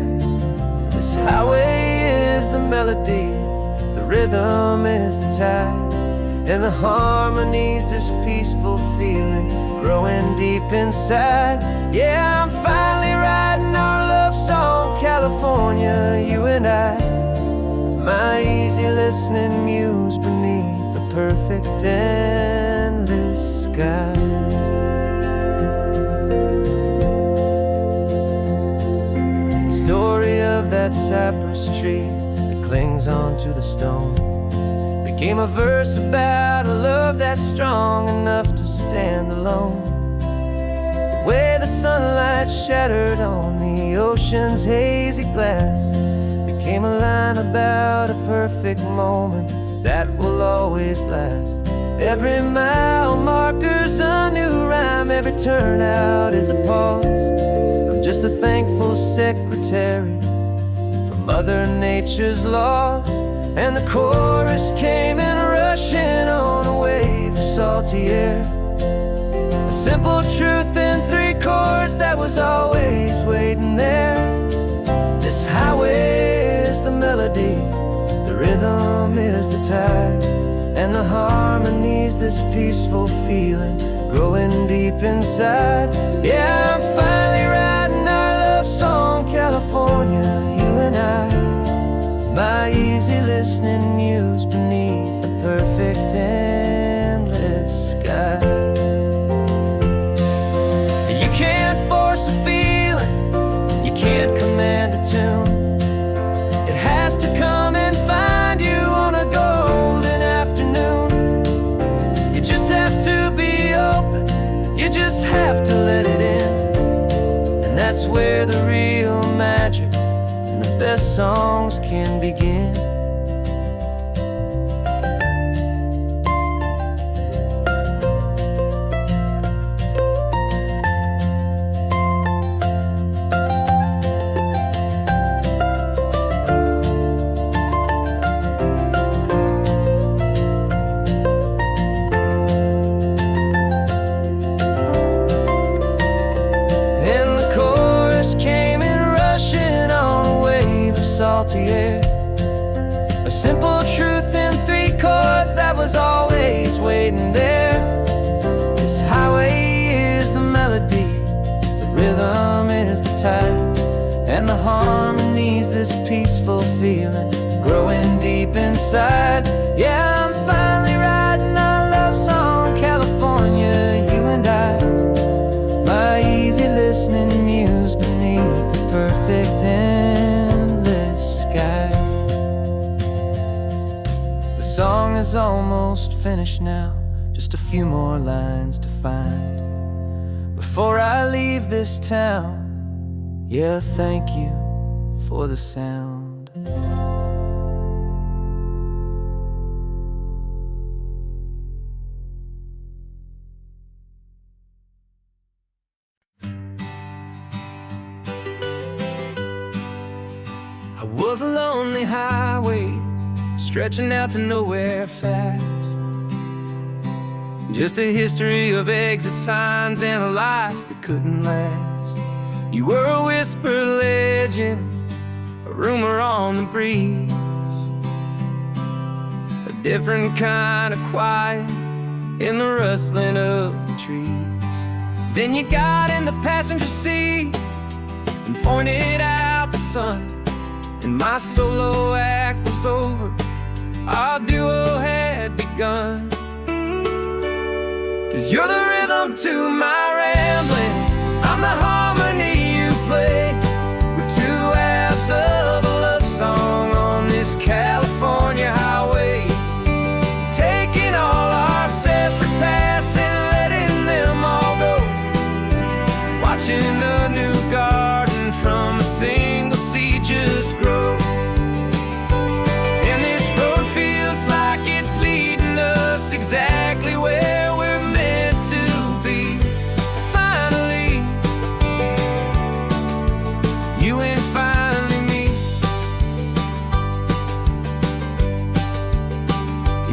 This highway is the melody, the rhythm is the tide, and the harmony's this peaceful feeling growing deep inside. Yeah, I'm finally writing our love song, California, you and I. My easy listening muse beneath the perfect endless sky. Story of that cypress tree that clings onto the stone became a verse about a love that's strong enough to stand alone. Where the sunlight shattered on the ocean's hazy glass became a line about a perfect moment that will always last. Every mile marker's a new rhyme, every turnout is a pause. I'm just a thankful secretary for Mother Nature's laws. And the chorus came in rushing on a wave of salty air. A simple truth in 3 chords that was always waiting there. This highway is the melody, the rhythm is the tide, and the harmony's this peaceful feeling growing deep inside. Yeah, I'm finally writing our love song, California, you and I. My easy listening muse beneath the perfect endless sky. You can't force a feeling, you can't command a tune. It has to come and find you on a golden afternoon. You just have to be open, you just have to let it in. And that's where the real magic and the best songs can begin. Salty air, a simple truth in 3 chords that was always waiting there. This highway is the melody, the rhythm is the tide, and the harmony's this peaceful feeling growing deep inside. Yeah, I'm finally writing our love song, California, you and I. My easy listening muse beneath the perfect endless sky. The song is almost finished now, just a few more lines to find before I leave this town. Yeah, thank you for the sound. I was a lonely highway stretching out to nowhere fast. Just a history of exit signs and a life that couldn't last. You were a whisper legend, a rumor on the breeze, a different kind of quiet in the rustling of the trees. Then you got in the passenger seat and pointed out the sun, and my solo act was over, our duo had begun. 'Cause you're the rhythm to my rambling, I'm the harmony you play. We're 2 halves of a love song on this California highway, taking all our separate paths and letting them all go, watching a new garden from a single seed just grow. And this road feels like it's leading us exactly where we're meant to be. Finally, you and finally me.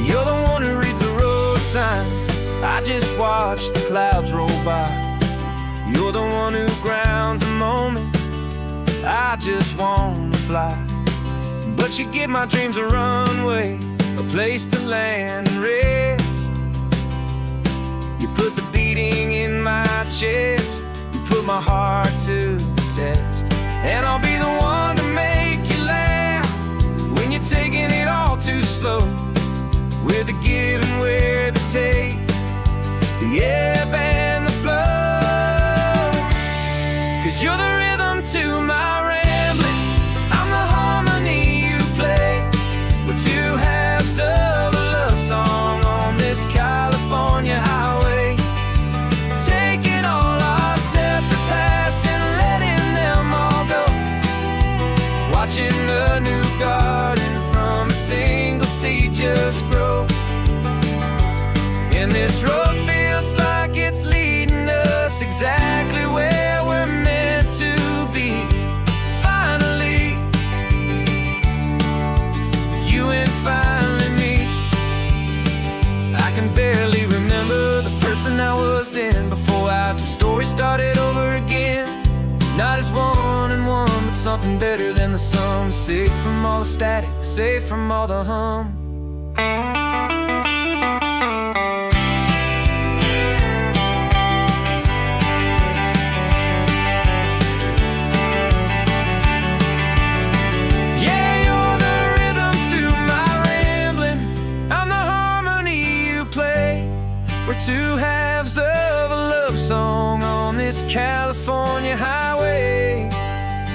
You're the one who reads the road signs, I just watch the clouds roll by. just wanna fly. But you give my dreams a runway, a place to land and rest. You put the beating in my chest, you put my heart to the test. And I'll be the one to make you laugh when you're taking it all too slow. We're the give and we're the take, the ebb and the flow. 'Cause you're the rhythm to my rambling, I'm the harmony you play. We're two halves of a love song on this California highway, taking all our separate paths and letting them all go. Watching a new garden from a single seed just grow. And this road feels like it's leading us exactly where we're meant to be. Finally, you and finally me. I can barely remember the person I was then, before our two stories started over again. Not as one and one, but something better than the sum. Safe from all the static, safe from all the hum. We're two halves of a love song on this California highway,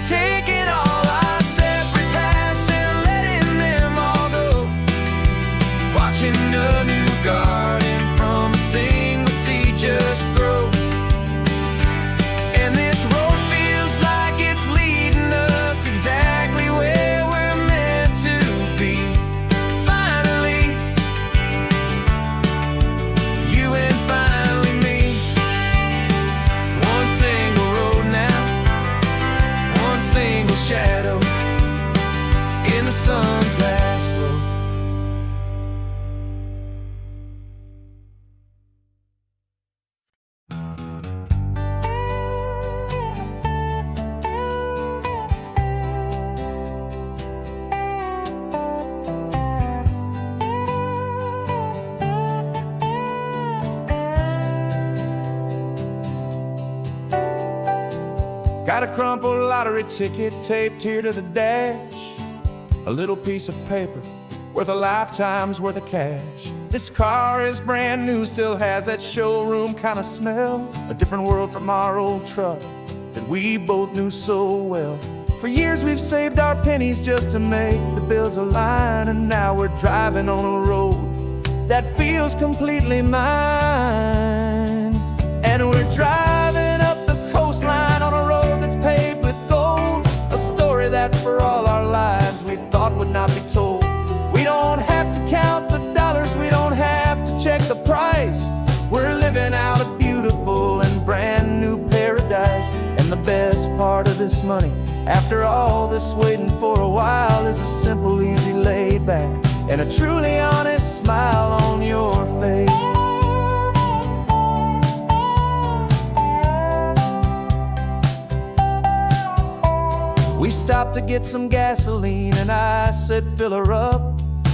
taking all our separate paths and letting them all go. Watching a new garden from a single seed just grow. And this road feels like it's leading us exactly where we're meant to be. Finally, you and finally me. One single road now, one single shadow in the sun's last glow. Got a crumpled lottery ticket taped here to the dash, a little piece of paper worth a lifetime's worth of cash. This car is brand new, still has that showroom kind of smell, a different world from our old truck that we both knew so well. For years we've saved our pennies just to make the bills align, and now we're driving on a road that feels completely mine. And we're driving up the coastline on a road that's paved with gold, a story that for all our lives we thought would not be told. We don't have to count the dollars, we don't have to check the price. We're living out a beautiful and brand new paradise. And the best part of this money, after all this waiting for a while, is a simple, easy, laid back, and a truly honest smile on your face. We stopped to get some gasoline, and I said, fill her up.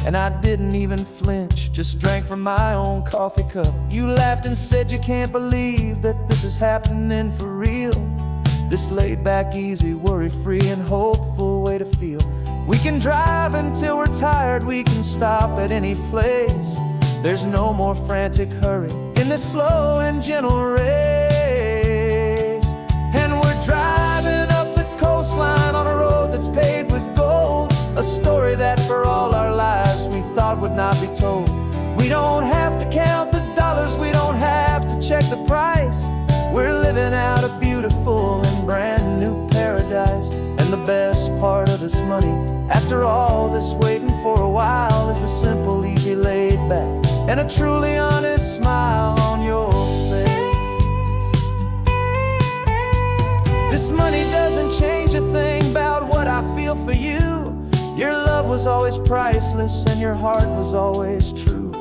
And I didn't even flinch, just drank from my own coffee cup. You laughed and said you can't believe that this is happening for real. This laid back, easy, worry-free and hopeful way to feel. We can drive until we're tired, we can stop at any place. There's no more frantic hurry in this slow and gentle race. And we're driving up the coastline on a road that's paved with gold, a story that for all our lives we thought would not be told. We don't have to count the dollars, we don't have to check the price. We're living out a beautiful and brand new paradise. And the best part of this money, after all this waiting for a while, is the simple, easy, laid back, and a truly honest smile on your face. This money doesn't change a thing about what I feel for you. Your love was always priceless and your heart was always true.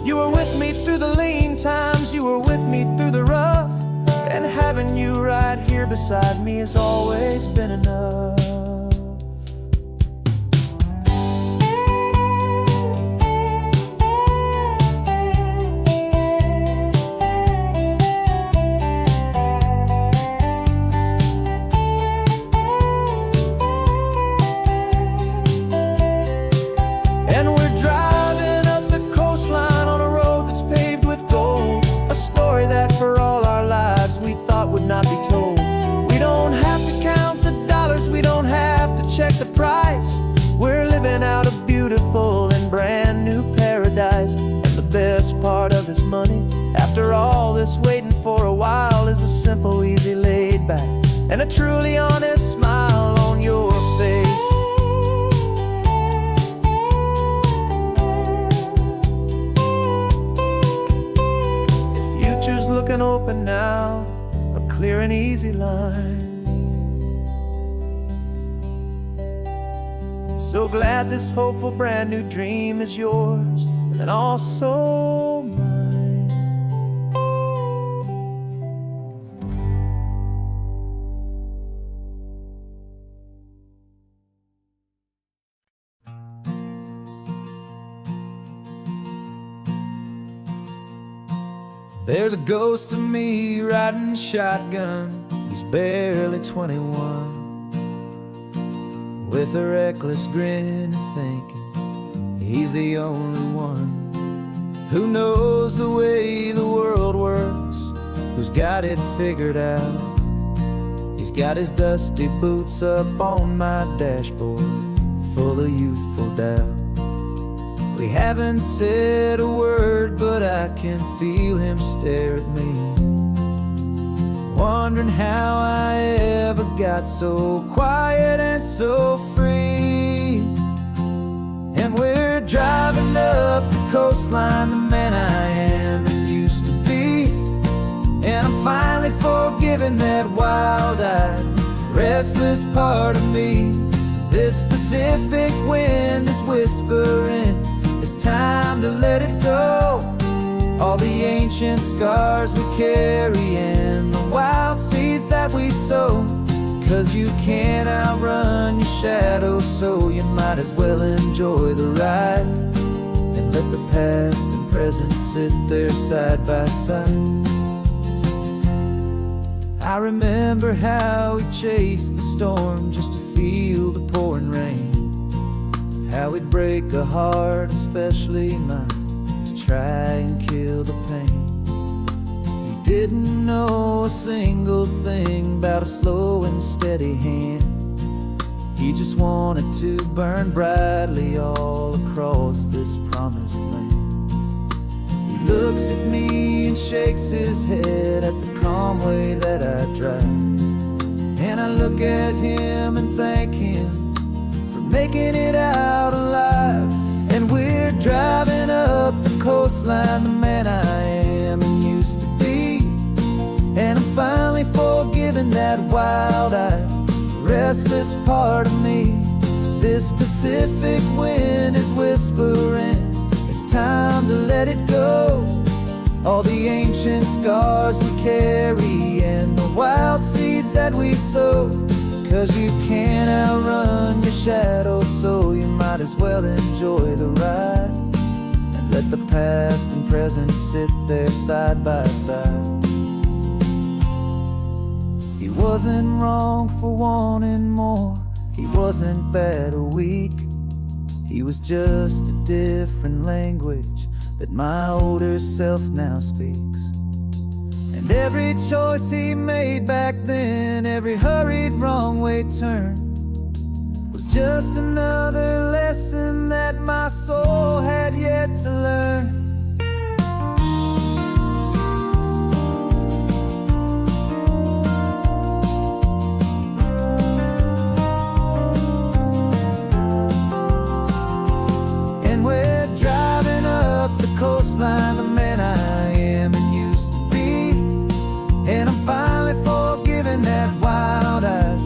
You were with me through the lean times, you were with me through the rough, and having you right here beside me has always been enough. part of this money. After all this waiting for a while is a simple, easy, laid back, and a truly honest smile on your face. The future's looking open now, a clear and easy line. So glad this hopeful brand new dream is yours and also mine. There's a ghost of me riding shotgun. He's barely 21, with a reckless grin and thinking he's the only one who knows the way the world works, who's got it figured out. He's got his dusty boots up on my dashboard, full of youthful doubt. We haven't said a word, but I can feel him stare at me, wondering how I ever got so quiet and so free. And we're driving up the coastline, the man I am and used to be. And I'm finally forgiving that wild-eyed, restless part of me. This Pacific wind is whispering, it's time to let it go. All the ancient scars we carry and the wild seeds that we sow. 'Cause you can't outrun your shadow, so you might as well enjoy the ride and let the past and present sit there side by side. I remember how we chased the storm just to feel the pouring rain, how we'd break a heart, especially mine, to try and kill the pain. He didn't know a single thing about a slow and steady hand. He just wanted to burn brightly all across this promised land. He looks at me and shakes his head at the calm way that I drive, and I look at him and thank him for making it out alive. And we're driving up the coastline, the man I am and used to be. And I'm finally forgiving that wild-eyed, restless part of me. This Pacific wind is whispering, it's time to let it go. All the ancient scars we carry and the wild seeds that we sow. 'Cause you can't outrun your shadow, so you might as well enjoy the ride and let the past and present sit there side by side. He wasn't wrong for wanting more, he wasn't bad or weak. He was just a different language that my older self now speaks. And every choice he made back then, every hurried wrong way turn, was just another lesson that my soul had yet to learn. And we're driving up the coastline, the man I am and used to be. And I'm finally forgiving that wild-eyed,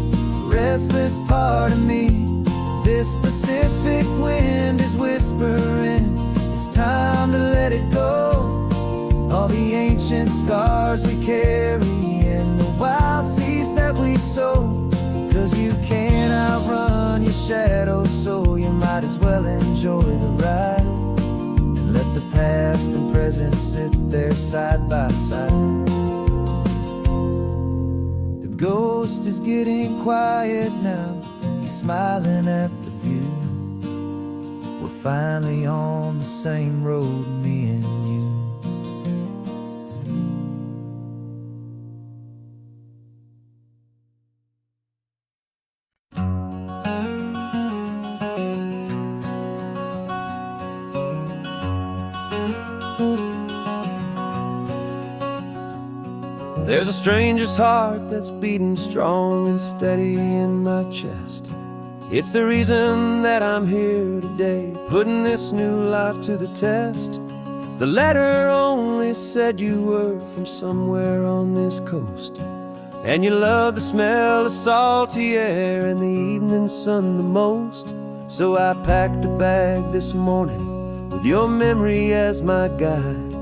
restless part of me. This Pacific wind is whispering, it's time to let it go. All the ancient scars we carry and the wild seeds that we sow. 'Cause you can't outrun your shadow, so you might as well enjoy the ride and let the past and present sit there side by side. The ghost is getting quiet now, he's smiling at the view. We're finally on the same road, me and you. There's a stranger's heart that's beating strong and steady in my chest. It's the reason that I'm here today, putting this new life to the test. The letter only said you were from somewhere on this coast, and you love the smell of salty air and the evening sun the most. So I packed a bag this morning with your memory as my guide,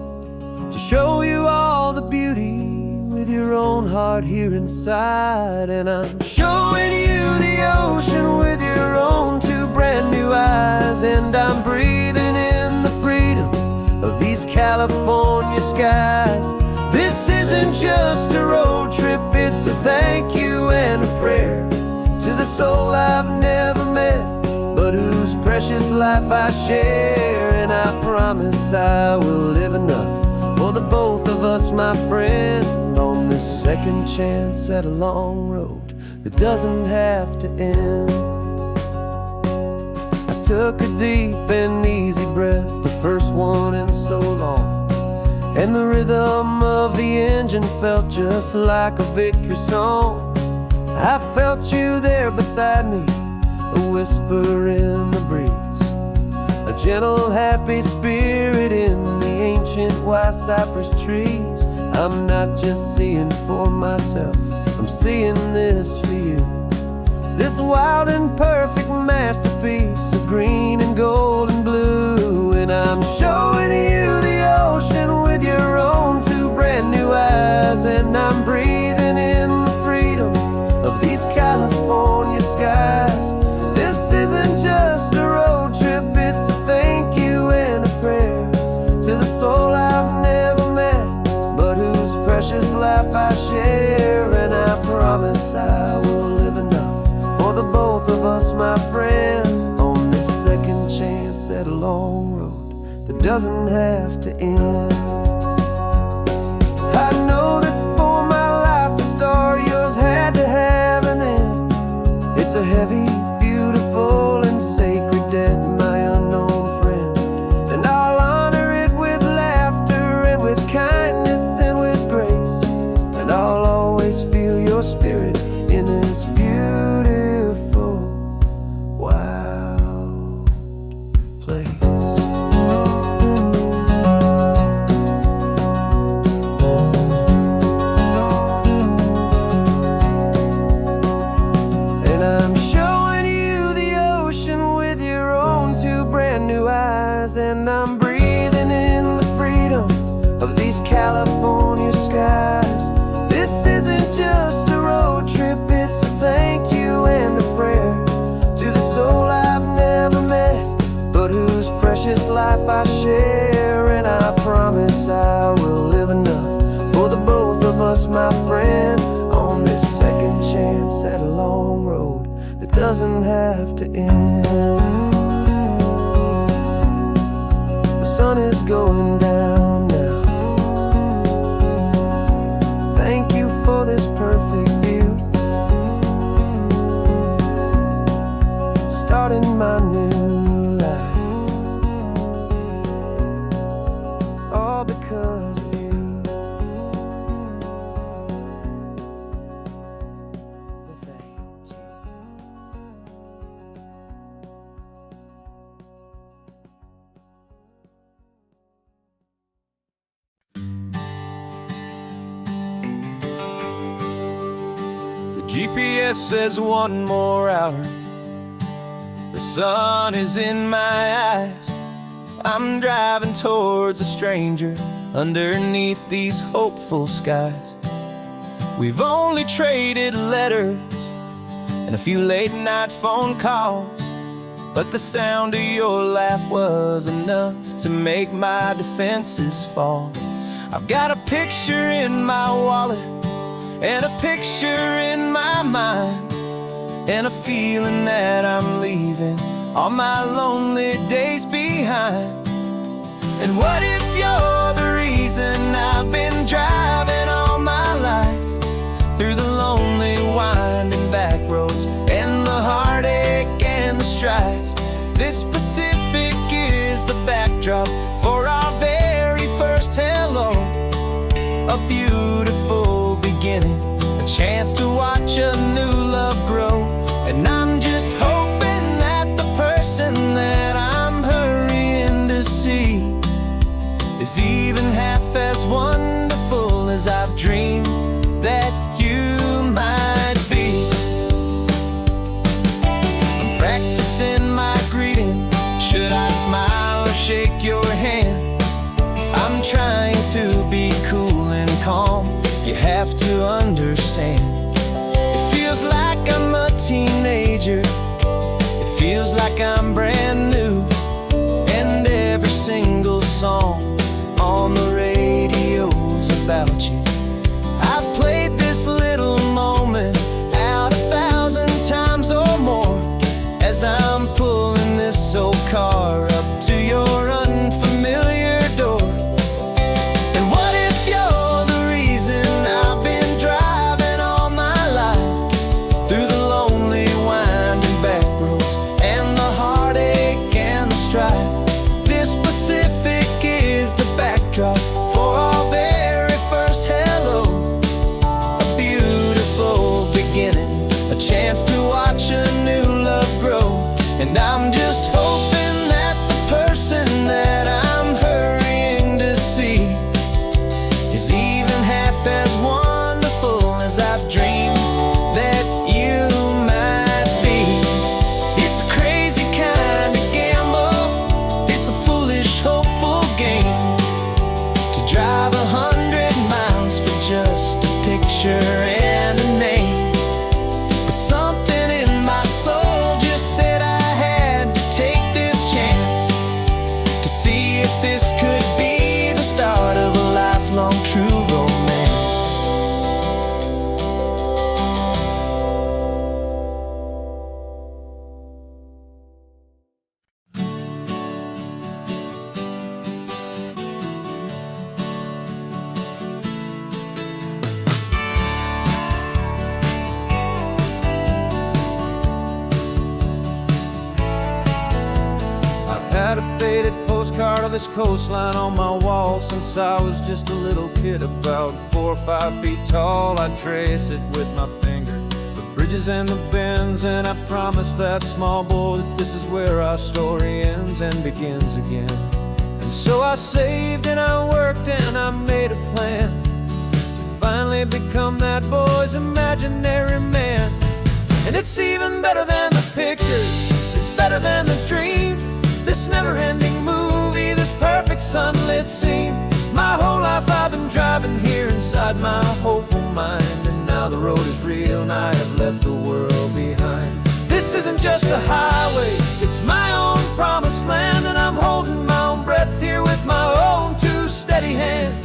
to show you all the beauty with your own heart here inside. And I'm showing you the ocean with your own two brand new eyes, and I'm breathing in the freedom of these California skies. This isn't just a road trip, it's a thank you and a prayer to the soul I've never met, but whose precious life I share. And I promise I will live enough for the both of us, my friend, on this second chance at a long road that doesn't have to end. I took a deep and easy breath, the first one in so long, and the rhythm of the engine felt just like a victory song. I felt you there beside me, a whisper in the breeze, a gentle happy spirit in the ancient white cypress trees. I'm not just seeing for myself, I'm seeing this for you, this wild and perfect masterpiece of green and gold and blue. And I'm showing you the ocean with your own two brand new eyes, and I'm breathing in the freedom of these California skies. This isn't just a road trip, it's a thank you and a prayer to the soul I've never met, but whose precious life I share. And I promise I will live enough for the both of us, my friend, on this second chance at a long road that doesn't have to end. I know that for my life to start, yours had to have an end. It's a heavy, beautiful, and sacred debt, my unknown friend, and I'll honor it with laughter and with kindness and with grace, and I'll always feel your spirit in this beautiful, wild place. And I'm showing you the ocean with your own two brand new eyes, and I'm breathing in the freedom of these California skies. This isn't just a road trip, it's a thank you and a prayer to the soul I've never met, but whose precious life I share. And I promise I will live enough for the both of us, my friend, on this second chance at a long road that doesn't have to end. The sun is going down now. Thank you for this perfect view, starting my new life, all because of you. Thank you. The GPS says one more hour. The sun is in my eyes. I'm driving towards a stranger underneath these hopeful skies. We've only traded letters and a few late night phone calls, but the sound of your laugh was enough to make my defenses fall. I've got a picture in my wallet and a picture in my mind, and a feeling that I'm leaving all my lonely days behind. And what if you're the reason I've been driving all my life, through the lonely winding back roads and the heartache and the strife? This Pacific is the backdrop for our very first hello, a beautiful watch a new love grow. And I'm just hoping that the person that I'm hurrying to see is even half as wonderful as I've dreamed that you might be. I'm practicing my greeting. Should I smile or shake your hand? I'm trying to be cool and calm. You have to understand. It feels like I'm a teenager. It feels like I'm brand new. And every single song on the radio's about you. I've played this little moment out 1,000 times or more as I'm pulling this old car up to your unfamiliar door. And what if you're the reason I've been driving all my life through the lonely winding back roads and the heartache and the strife? This Pacific is the backdrop for our very first hello. A beautiful beginning, a chance to watch a new love grow. And I'm just hoping that the person that I'm hurrying to see is even half as wonderful as I've dreamed that you might be. It's a crazy kind of gamble. It's a foolish, hopeful game to drive 100 miles for just a picture and a name. But something in my soul just said I had to take this chance to see if this could be the start of a lifelong true romance. I've had a faded postcard of this coastline on my wall since I was just a little kid, about 4 or 5 feet tall. I trace it with my finger, the bridges and the bends, and I promise that small boy that this is where our story ends and begins again. And so I saved and I worked and I made a plan to finally become that boy's imaginary man. And it's even better than the pictures, it's better than the dream. This never-ending movie, this perfect sunlit scene. My whole life I've been driving here inside my hopeful mind, and now the road is real and I have left the world behind. This isn't just a highway, it's my own promised land, and I'm holding my own breath here with my own 2 steady hands.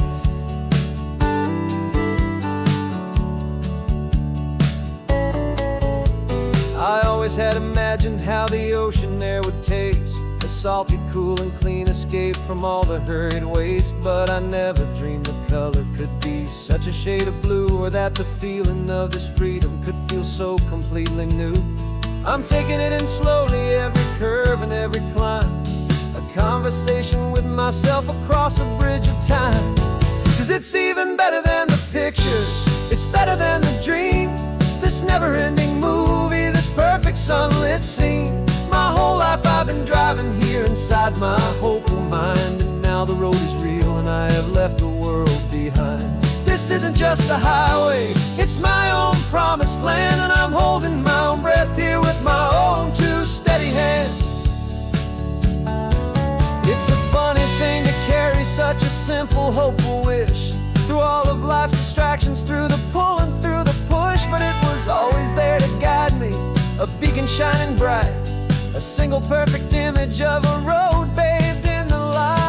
I always had imagined how the ocean there would taste, a salty, cool and clean escape from all the hurried waste. But I never dreamed the color could be such a shade of blue, or that the feeling of this freedom could feel so completely new. I'm taking it in slowly, every curve and every climb, a conversation with myself across a bridge of time. 'Cause it's even better than the pictures, it's better than the dream. This never-ending movie, this perfect sunlit scene. My whole life I've been driving here inside my hopeful mind, and now the road is real and I have left the world behind. This isn't just a highway, it's my own promised land, and I'm holding my own breath here with my own 2 steady hands. It's a funny thing to carry such a simple, hopeful wish through all of life's distractions, through the pull and through the push. But it was always there to guide me, a beacon shining bright, a single perfect image of a road bathed in the light.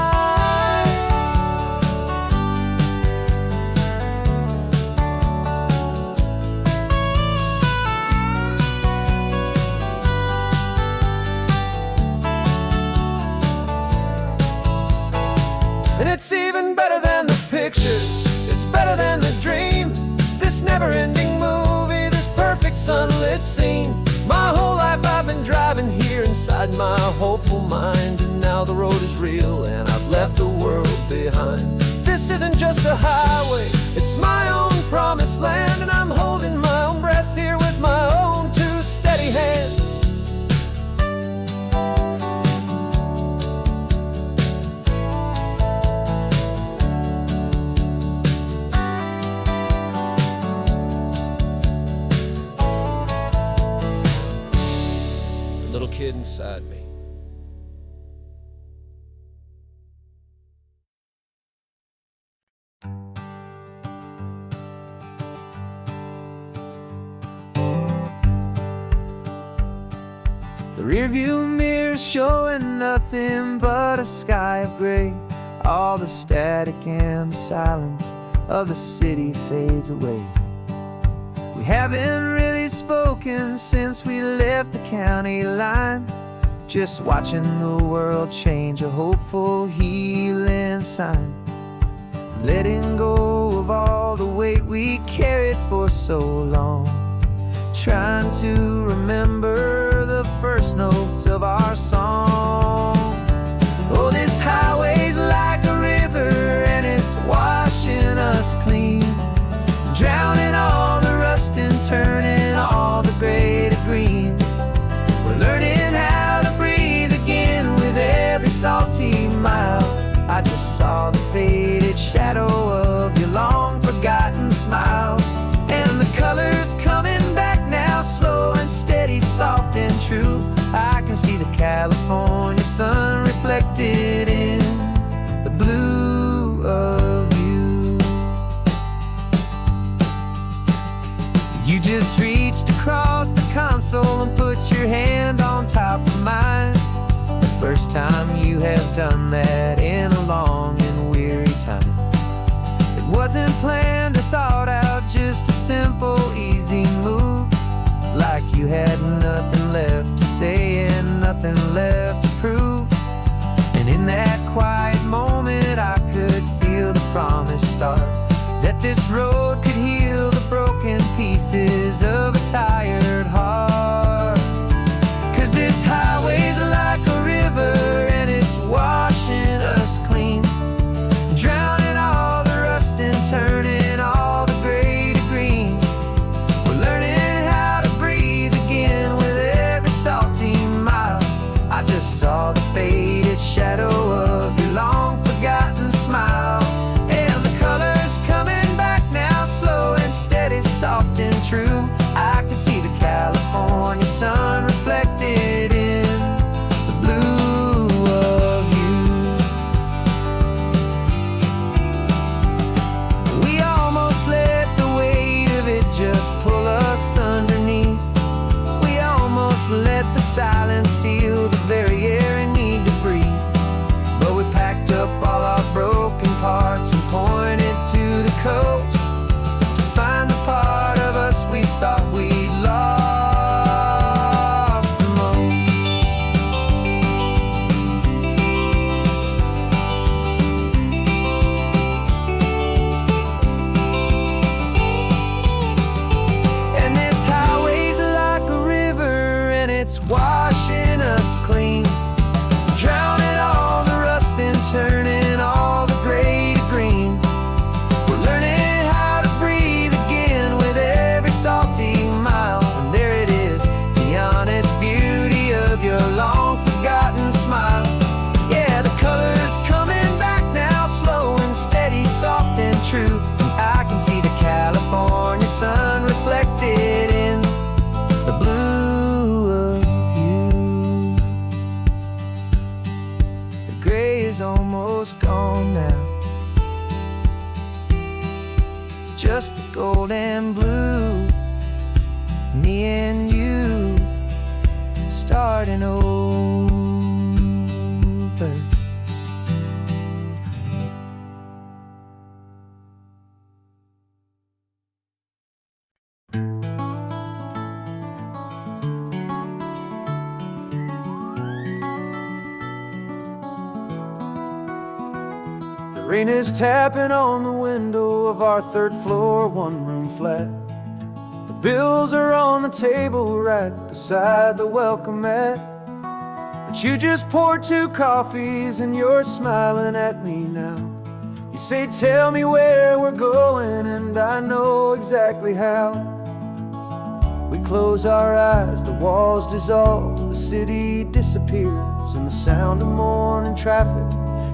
And it's even better than the pictures, it's better than the dream. This never-ending movie, this perfect sunlit scene. My whole life I've been driving here inside my hopeful mind, and now the road is real and I've left the world behind. this isn't just a highway, it's my own promised land, and I'm holding my own breath here with my own two steady hands. The little kid inside me. The rearview mirror showing nothing but a sky of gray. All the static and the silence of the city fades away. We haven't really spoken since we left the county line, just watching the world change, a hopeful healing sign. Letting go of all the weight we carried for so long, trying to remember the first notes of our song. Oh, this highway's like a river and it's washing us clean, drowning all the rust and turning all the gray to green. We're learning how to breathe again with every salty mile. I just saw the faded shadow of your long forgotten smile, and the colors coming back now, slow and steady, soft and true. I can see the California sun reflected in the blue of you. You just reached across the console and put your hand on top of mine. The first time you have done that in a long and weary time. It wasn't planned or thought out, just a simple, easy move. Like you had nothing left to say and nothing left to prove. And in that quiet moment I could feel the promise start, that this road could heal the broken pieces of a tired heart. 'Cause this highway's like a river and it's washing us clean, drowning all the rust and turning all the gray to green. We're learning how to breathe again with every salty mile. I just saw the faded shadow of your long forgotten smile, and the colors coming back now, slow and steady, soft and true. I can see the California sun reflected in the blue of you. We almost let the weight of it just pull us underneath. We almost let the silence steal the very air we need to breathe. But we packed up all our broken parts and pointed to the coast to find the part of us we thought we'd lost the most. And this highway's like a river and it's washing us clean, drowning all the rust and turning all the gray to green. We're learning how to breathe again with every salty mile. And there it is, the honest beauty of your long forgotten smile. Yeah, the colors coming back now, slow and steady, soft and true. And I can see the California sun reflected in the blue of you. The gray is almost gone now, just the gold and blue. Me and you starting over. The rain is tapping on the window of our third floor, one-room flat. The bills are on the table right beside the welcome mat. But you just poured 2 coffees and you're smiling at me now. You say, tell me where we're going, and I know exactly how. We close our eyes, the walls dissolve, the city disappears, and the sound of morning traffic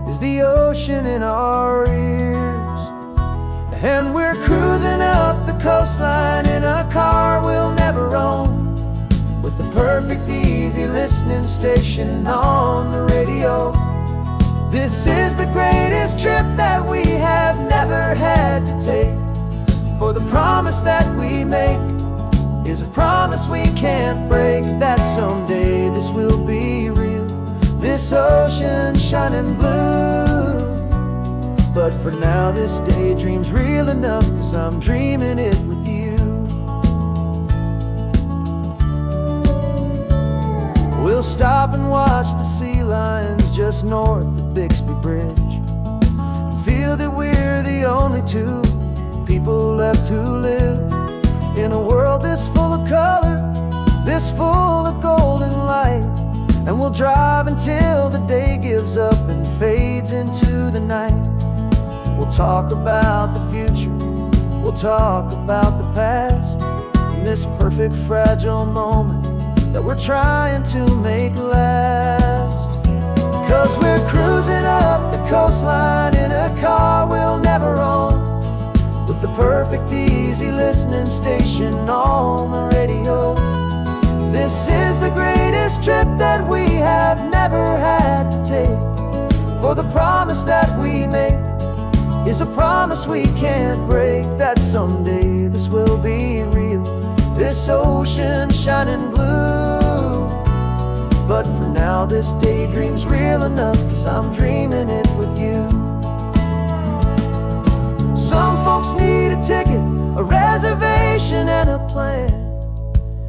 is the ocean in our ears. And we're cruising up the coastline in a car we'll never own, with the perfect easy listening station on the radio. This is the greatest trip that we have never had to take, for the promise that we make is a promise we can't break, that someday this will be real, this ocean shining blue. But for now this daydream's real enough, 'cause I'm dreaming it with you. We'll stop and watch the sea lions just north of Bixby Bridge, and feel that we're the only two people left who live in a world this full of color, this full of golden light. And we'll drive until the day gives up and fades into the night. We'll talk about the future, we'll talk about the past, in this perfect fragile moment that we're trying to make last. 'Cause we're cruising up the coastline in a car we'll never own, with the perfect easy listening station on the radio. This is the greatest trip that we have never had to take, for the promise that we make is a promise we can't break, that someday this will be real, this ocean shining blue. But for now this daydream's real enough, 'cause I'm dreaming it with you. Some folks need a ticket, a reservation and a plan,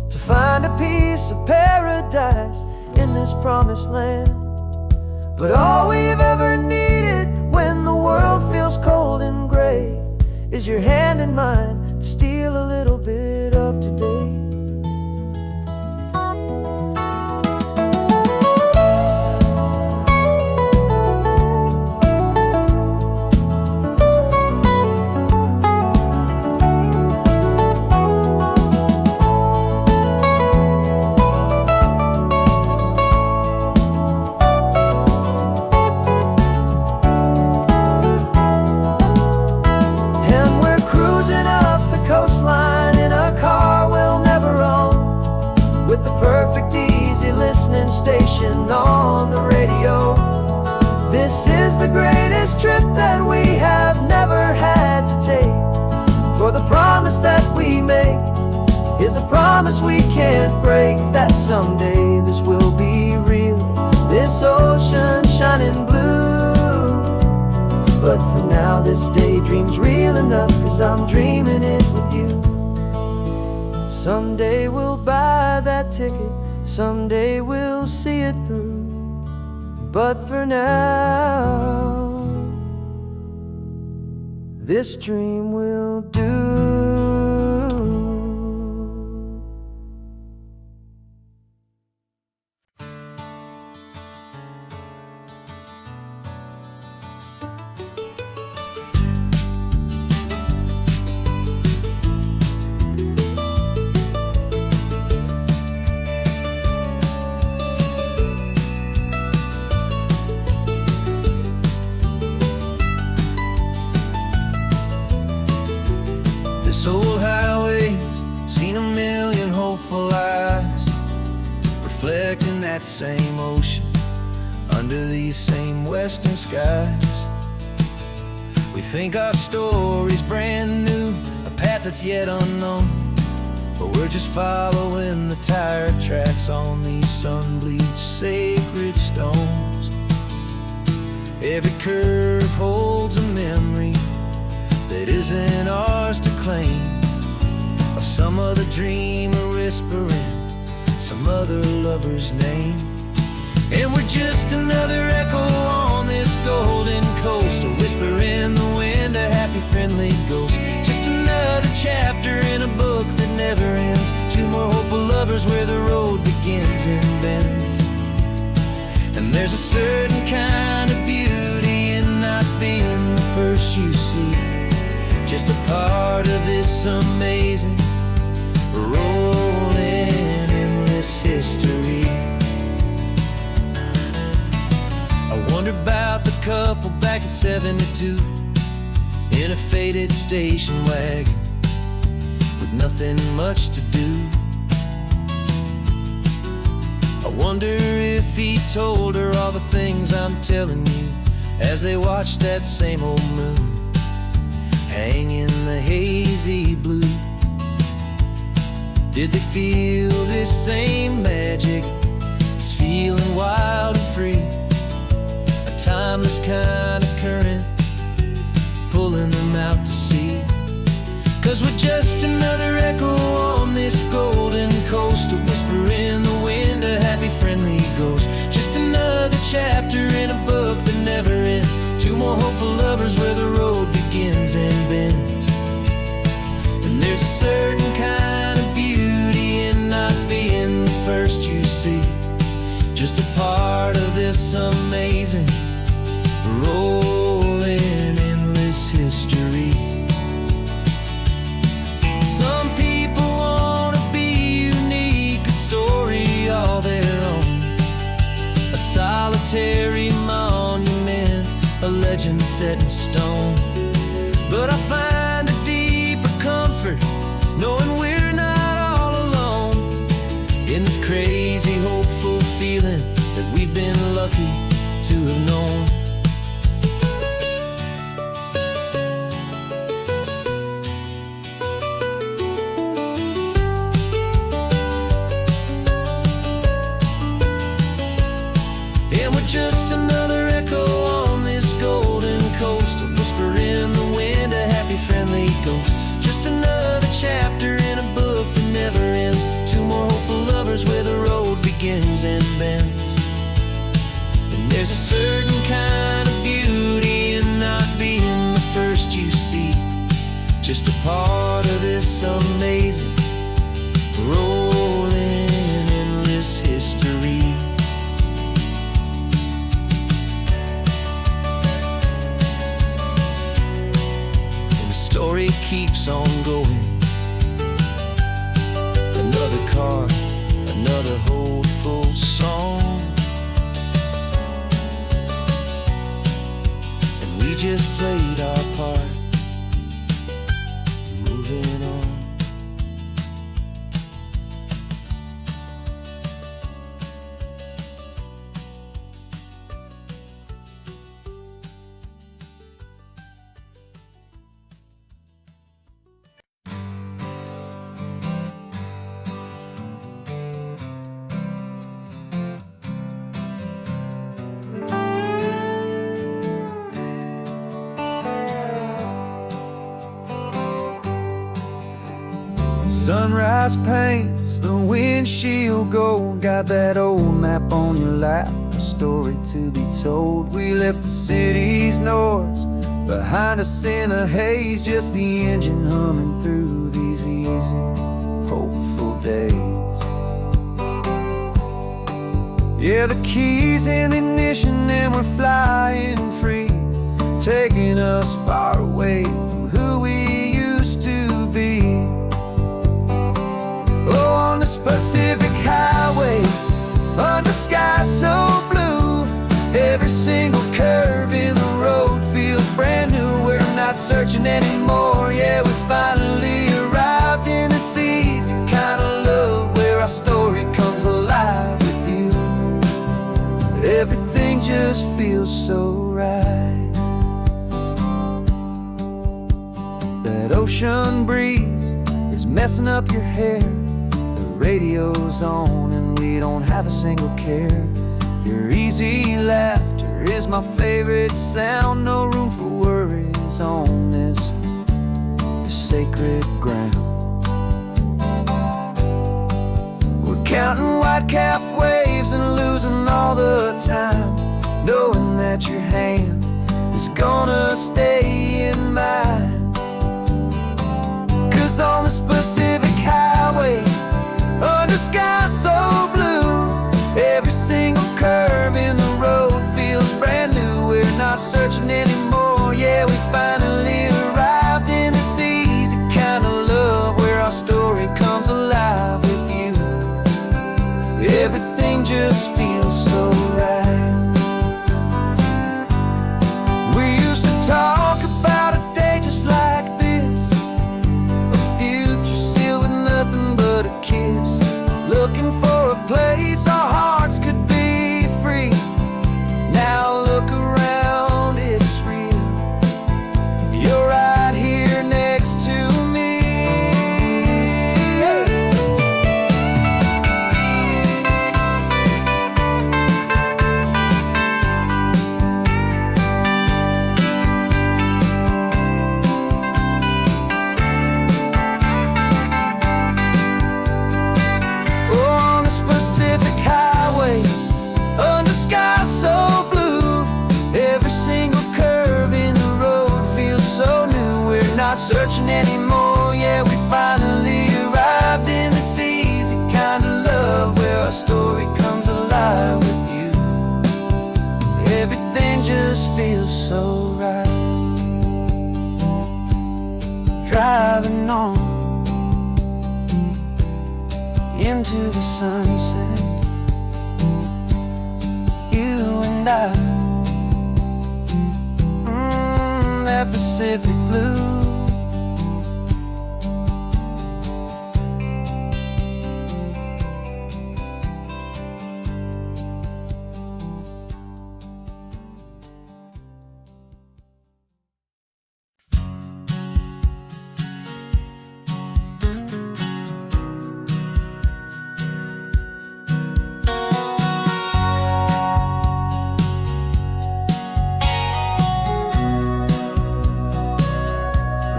to find a piece of paradise in this promised land. But all we've ever needed when the world feels cold and gray is your hand in mine to steal a little bit of today. Station on the radio. This is the greatest trip that we have never had to take, for the promise that we make is a promise we can't break, that someday this will be real, this ocean shining blue. But for now this daydream's real enough, 'cause I'm dreaming it with you. Someday we'll buy that ticket, someday we'll see it through, but for now this dream will do. This old highway's seen a million hopeful eyes, reflecting that same ocean under these same western skies. We think our story's brand new, a path that's yet unknown, but we're just following the tire tracks on these sun-bleached sacred stones. Every curve holds a memory that isn't ours to claim, of some other dreamer whispering some other lover's name. And we're just another echo on this golden coast, a whisper in the wind, a happy friendly ghost. Just another chapter in a book that never ends, two more hopeful lovers where the road begins and bends. And there's a certain kind of beauty in not being the first part of this amazing, rolling endless history. I wonder about the couple back in '72 in a faded station wagon with nothing much to do. I wonder if he told her all the things I'm telling you as they watched that same old moon hang in the hazy blue. Did they feel this same magic, this feeling wild and free, a timeless kind of current pulling them out to sea? 'Cause we're just another echo on this golden coast, a whisper in the wind, a happy friendly ghost. Just another chapter in a book that never ends, two more hopeful lovers where the road begins and bends. And there's a certain kind of beauty in not being the first you see, just a part of this amazing, rolling endless history. Some people want to be unique, a story all their own, a solitary monument, a legend set in stone. But I find a deeper comfort knowing we're not all alone in this crazy, hopeful feeling that we've been lucky to have known. And we're just another echo on this golden coast, a whisper in the wind, a happy friendly ghost. Just another chapter in a book that never ends, two more hopeful lovers where the road begins and bends. And there's a certain kind of beauty in not being the first you see, just a part of this amazing, rolling endless history. Story keeps on going. Another card, another hopeful song, and we just played our part, moving on. Sunrise paints the windshield gold, got that old map on your lap, a story to be told. We left the city's noise behind us in the haze, just the engine humming through these easy, hopeful days. Yeah, the keys in the ignition and we're flying free, taking us far away from who we used to be. Oh, on this Pacific highway, under sky so blue, every single curve in the road feels brand new. We're not searching anymore, yeah, we finally arrived in this easy kind of love where our story comes alive with you. Everything just feels so right. That ocean breeze is messing up your hair, radio's on and we don't have a single care. Your easy laughter is my favorite sound, no room for worries on this sacred ground. We're counting white-capped waves and losing all the time, knowing that your hand is gonna stay in mine. 'Cause on this Pacific highway, under sky so blue, every single curve in the road feels brand new. We're not searching anymore, yeah, we finally arrived in this easy into the sunset. You and I, that Pacific blue.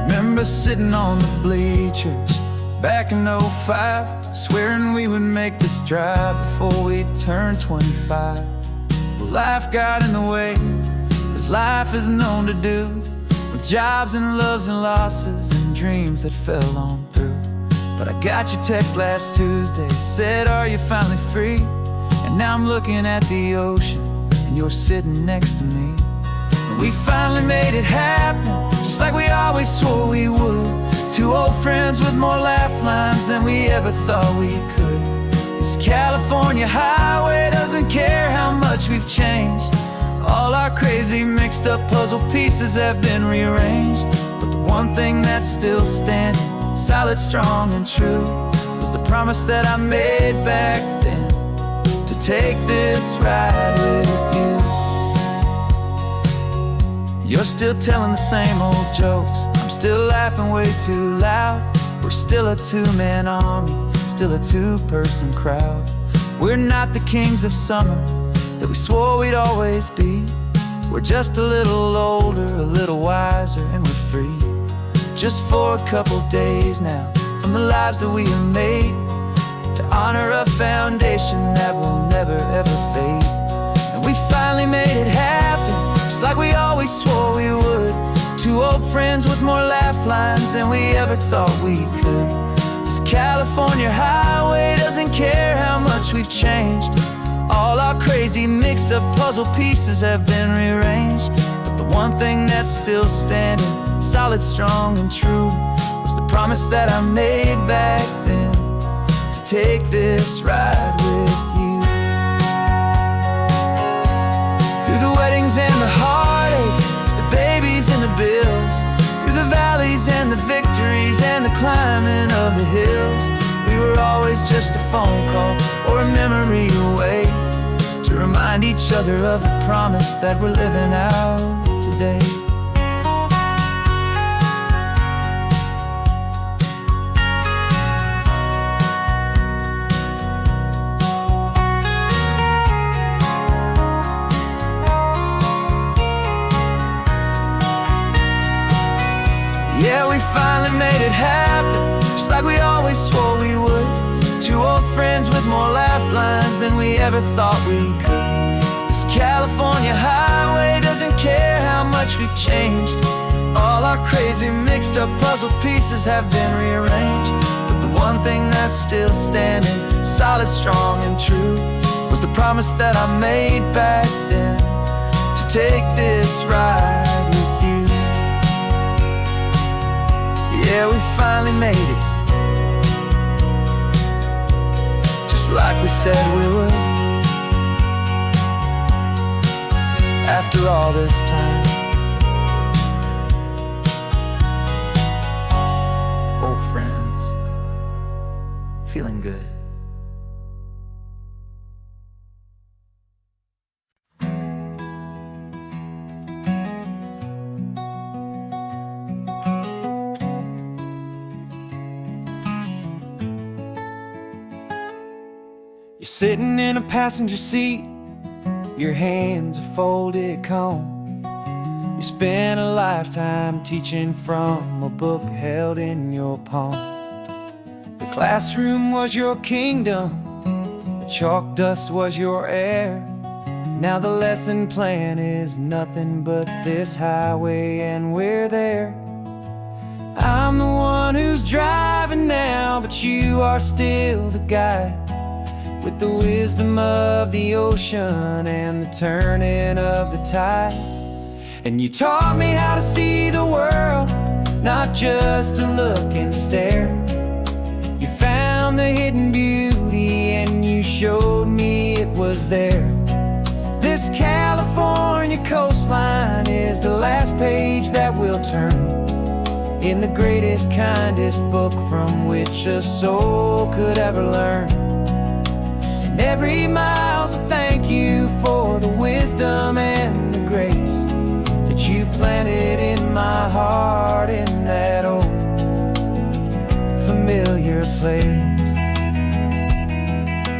Remember sitting on the bleachers back in '05, swearing we would make this drive before we turned 25. Well, life got in the way, as life is known to do, with jobs and loves and losses and dreams that fell on through. But I got your text last Tuesday, said, are you finally free? And now I'm looking at the ocean, and you're sitting next to me. And we finally made it happen, just like we always swore we would. Two old friends with more laugh lines than we ever thought we could. This California highway doesn't care how much we've changed. All our crazy mixed up puzzle pieces have been rearranged. But the one thing that's still standing, solid, strong, and true, was the promise that I made back then, to take this ride with you. You're still telling the same old jokes, I'm still laughing way too loud. We're still a two-man army, still a two-person crowd. We're not the kings of summer that we swore we'd always be. We're just a little older, a little wiser, and we're free. Just for a couple days now, from the lives that we have made, to honor a foundation that will never ever fade. And we finally made it happen, just like we always swore we would. Two old friends with more laugh lines than we ever thought we could. This California highway doesn't care how much we've changed. All our crazy mixed up puzzle pieces have been rearranged. But the one thing that's still standing, solid, strong, and true, was the promise that I made back then, to take this ride with you. Through the weddings and the heartaches, the babies and the bills, through the valleys and the victories and the climbing of the hills, we were always just a phone call or a memory away, to remind each other of the promise that we're living out today. Yeah, we finally made it happen, just like we always swore we would. Two old friends with more laugh lines than we ever thought we could. This California highway doesn't care how much we've changed. All our crazy mixed up puzzle pieces have been rearranged. But the one thing that's still standing, solid, strong, and true, was the promise that I made back then, to take this ride with you. Yeah, we finally made it, just like we said we would. After all this time, old friends, feeling good. You're sitting in a passenger seat, your hands are folded calm. You spent a lifetime teaching from a book held in your palm. The classroom was your kingdom, the chalk dust was your air. Now the lesson plan is nothing but this highway, and we're there. I'm the one who's driving now, but you are still the guide, with the wisdom of the ocean and the turning of the tide. And you taught me how to see the world, not just to look and stare. You found the hidden beauty was there. This California coastline is the last page that we'll turn in the greatest, kindest book from which a soul could ever learn. And every mile's a thank you for the wisdom and the grace that you planted in my heart in that old familiar place.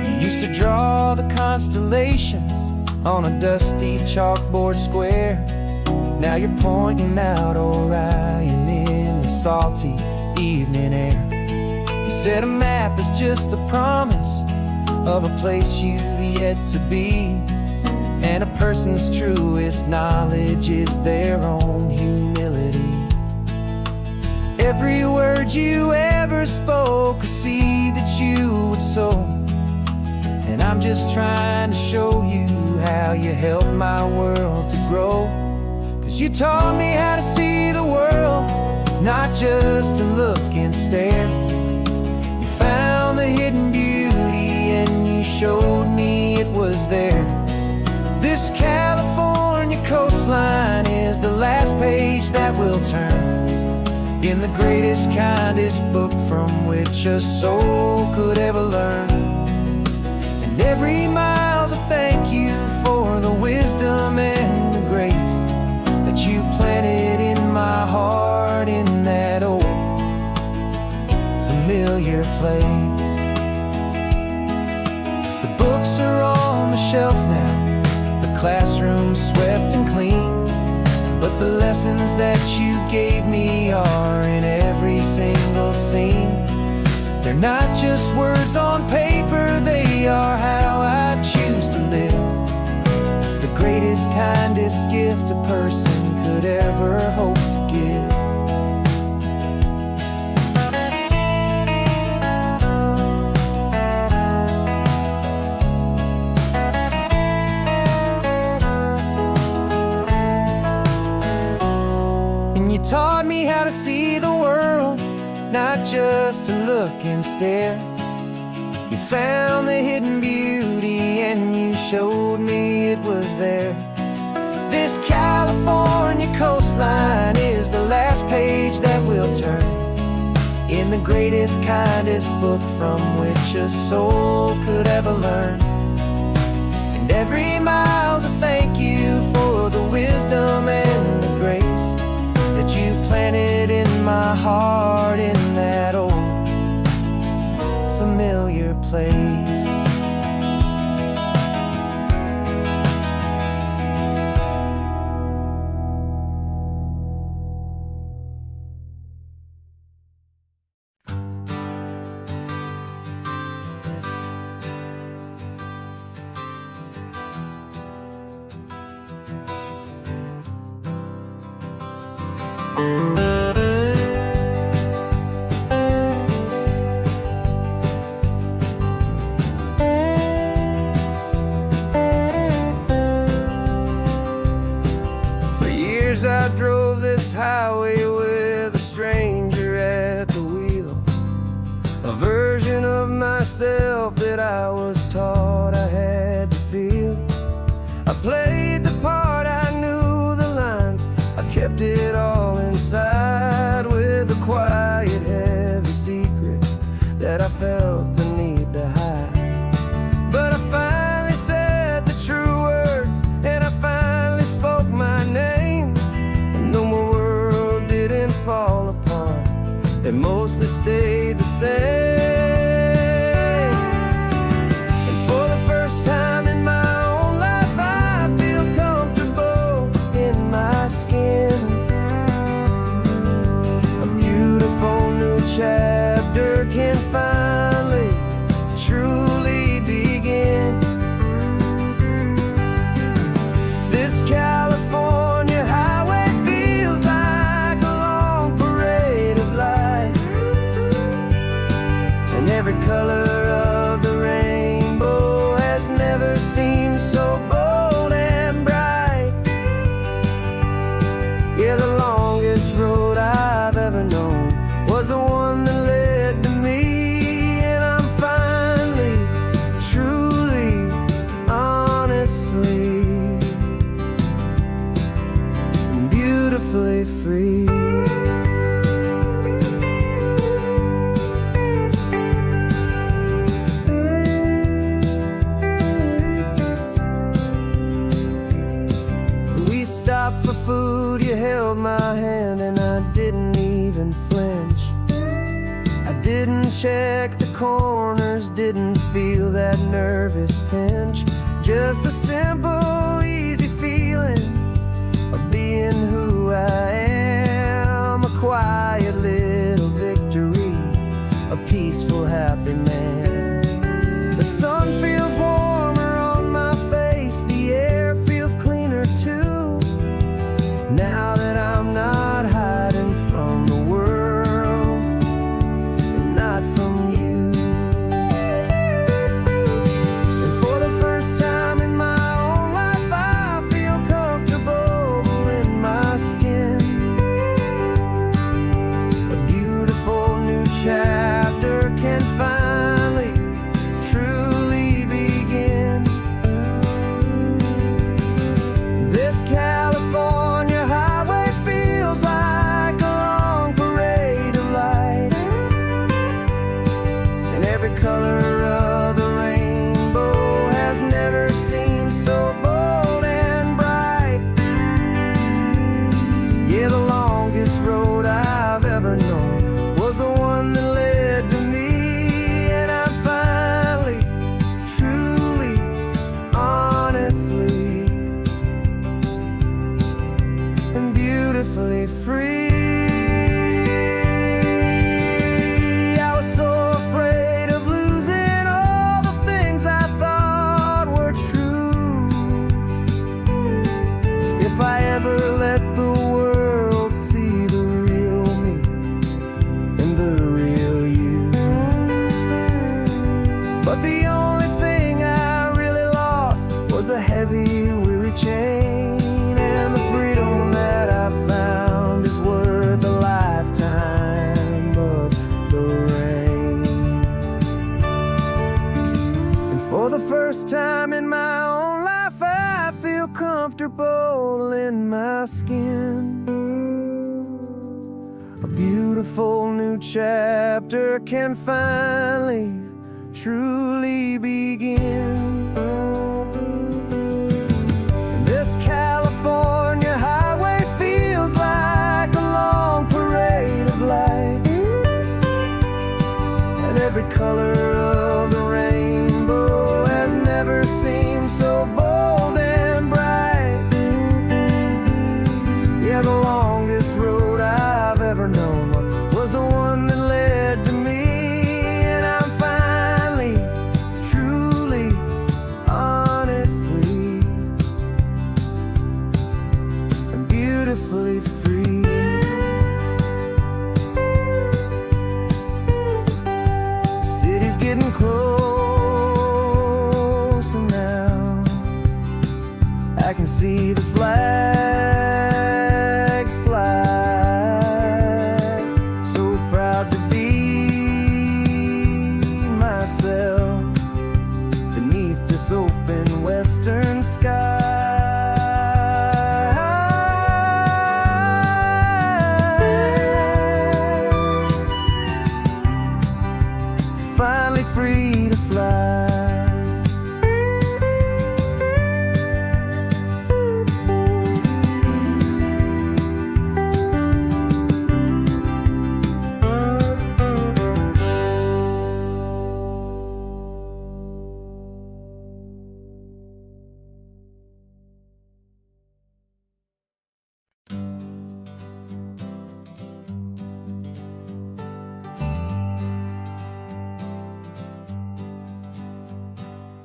You used to draw the constellations on a dusty chalkboard square. Now you're pointing out Orion in the salty evening air. You said a map is just a promise of a place you've yet to be, and a person's truest knowledge is their own humility. Every word you ever spoke, a seed that you would sow, and I'm just trying to show you how you helped my world to grow. 'Cause you taught me how to see the world, not just to look and stare. You found the hidden beauty and you showed me it was there. This California coastline is the last page that we'll turn in the greatest, kindest book from which a soul could ever learn. And every mile's a thank you for the wisdom and the grace that you planted in my heart in that old familiar place. The books are on the shelf now, the classroom swept and clean, but the lessons that you gave me are in every single scene. They're not just words on paper, they are how I choose to live. The greatest, kindest gift a person could ever hope to give. And you taught me how to see the world, not just to look and stare. You found the hidden beauty and you showed me it was there. This California coastline is the last page that we'll turn in the greatest, kindest book from which a soul could ever learn. And every mile's a thank you for the wisdom and the grace that you planted in my heart in that old familiar place. For years I drove this highway with a stranger at the wheel, a version of myself that I was taught I had to feel. I played the part, I knew the lines, I kept it all inside with a quiet, heavy secret that I felt the need to hide. But I finally said the true words, and I finally spoke my name. And though my world didn't fall apart, it mostly stayed the same. And for the first time in my own life, I feel comfortable in my skin. A beautiful new chapter can finally held my hand and I didn't even flinch. I didn't check the corners, didn't feel that nervous pinch. Just a simple, easy feeling of being who I am. A quiet little victory, a peaceful, happy man. The sun feels warmer on my face, the air feels cleaner too. Now that I'm not hiding from the world, and not from you. And for the first time in my own life, I feel comfortable in my skin. A beautiful new chapter can finally, truly begin. This California highway feels like a long parade of light, and every color of the rainbow has never seemed so bold and bright. Yeah, the longest road I've ever known was the one that led to me, and I'm finally, truly, honestly, and beautifully free. I was so afraid of losing all the things I thought were true. If I ever let the world see the real me and the real you. But the only thing I really lost was a heavy, weary chain, and the freedom that I found is worth a lifetime of the rain. And for the first time in my own life, I feel comfortable in my skin. A beautiful new chapter can finally, truly begin. This California highway feels like a long parade of light, and every color of the rainbow has never seemed so bold and bright. Yeah, the longest road I've ever known was the one that led to me, and I'm finally, truly, honestly, and beautifully free. The city's getting closer now. I can see the flags fly. So proud to be myself beneath this open western sky. Finally free to fly.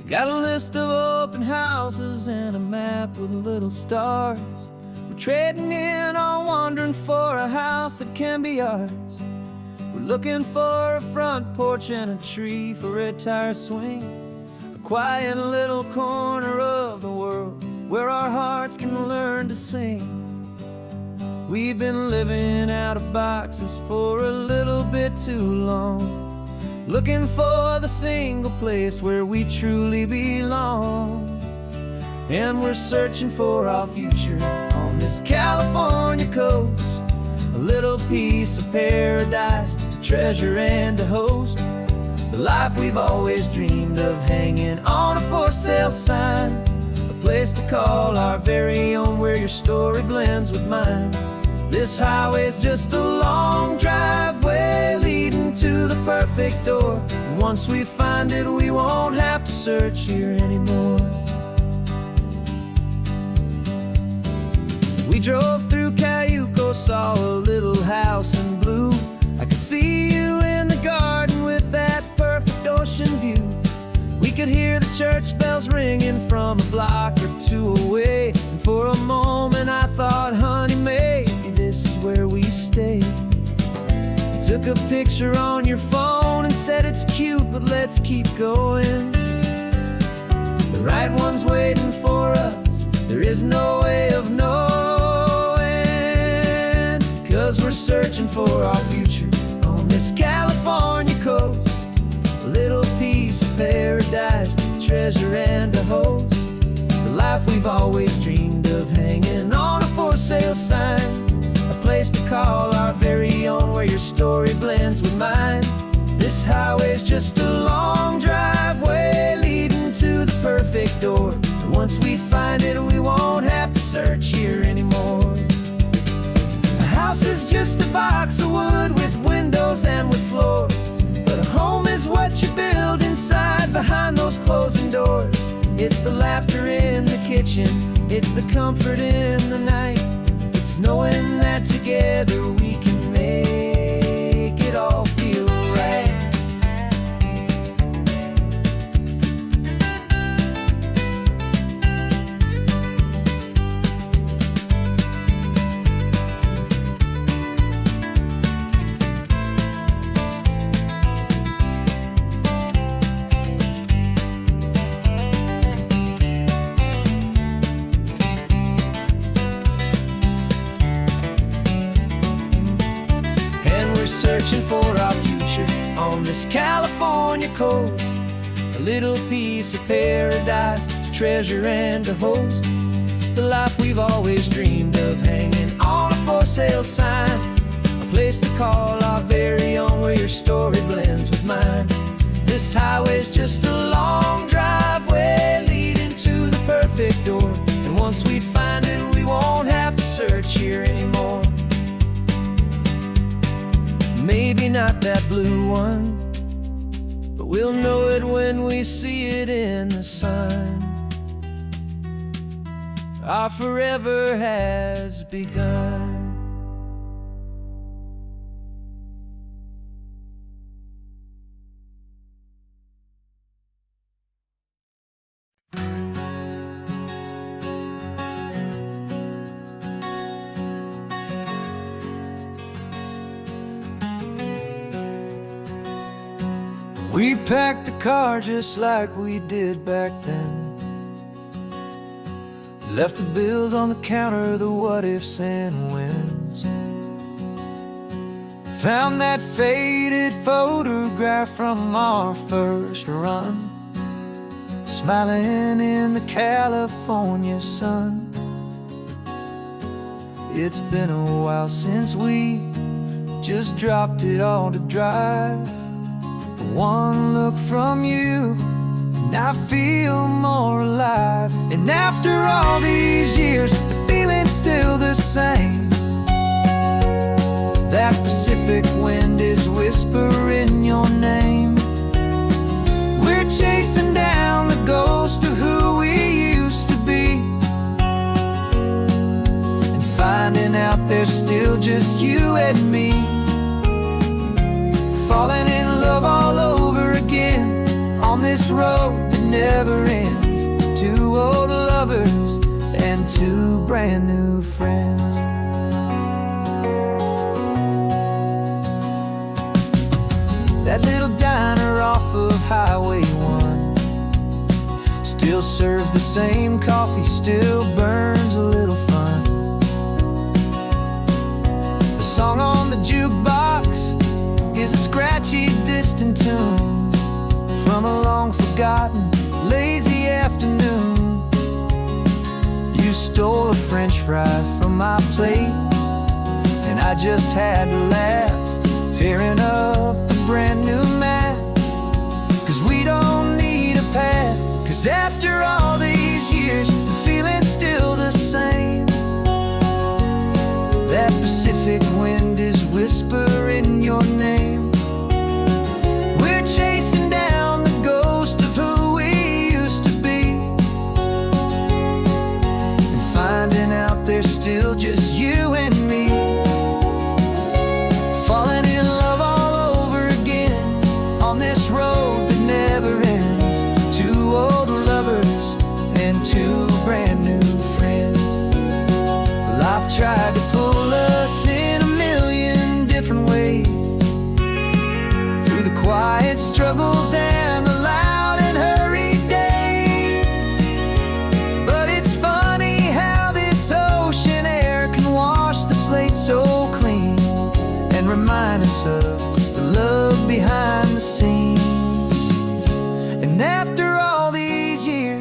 Got a list of open houses and a map with little stars. We're trading in or wandering for a house that can be ours. We're looking for a front porch and a tree for a tire swing. A quiet little corner of the world where our hearts can learn to sing. We've been living out of boxes for a little bit too long, looking for the single place where we truly belong. And we're searching for our future on this California coast, a little piece of paradise to treasure and to host. The life we've always dreamed of, hanging on a for sale sign, a place to call our very own, where your story blends with mine. This highway's just a long driveway leading to the perfect door. And once we find it, we won't have to search here anymore. We drove through Cayuco, saw a little house in blue. I could see you in the garden with that perfect ocean view. We could hear the church bells ringing from a block or two away. And for a moment I thought, honey, maybe this is where we stay. You took a picture on your phone and said it's cute, but let's keep going. The right one's waiting for us, there is no way of knowing. 'Cause we're searching for our future on this California coast. A little piece of paradise to treasure and to host. The life we've always dreamed of, hanging on a for sale sign. A place to call our very own, where your story blends with mine. This highway's just a long driveway leading to the perfect door. And once we find it, we won't have to search here anymore. A house is just a box of wood with windows and with floors. But a home is what you build inside behind those closing doors. It's the laughter in the kitchen, it's the comfort in the night. It's knowing that together we can make it all feel right. Searching for our future on this California coast. A little piece of paradise to treasure and to host. The life we've always dreamed of, hanging on a for sale sign. A place to call our very own, where your story blends with mine. This highway's just a long driveway leading to the perfect door. And once we find it, we won't have to search here anymore. Maybe not that blue one, but we'll know it when we see it in the sun. Our forever has begun. We packed the car just like we did back then. Left the bills on the counter, the what ifs and whens. Found that faded photograph from our first run, smiling in the California sun. It's been a while since we just dropped it all to drive. One look from you, and I feel more alive. And after all these years, the feeling's still the same. That Pacific wind is whispering your name. We're chasing down the ghost of who we used to be, and finding out there's still just you and me. Falling in love all over again on this road that never ends. Two old lovers and two brand new friends. That little diner off of Highway 1 still serves the same coffee, still burns a little fun. The song on the jukebox is a scratchy, distant tune from a long-forgotten, lazy afternoon. You stole a French fry from my plate, and I just had to laugh, tearing up a brand new map. 'Cause we don't need a path, 'cause after all these years, the feeling's still the same. That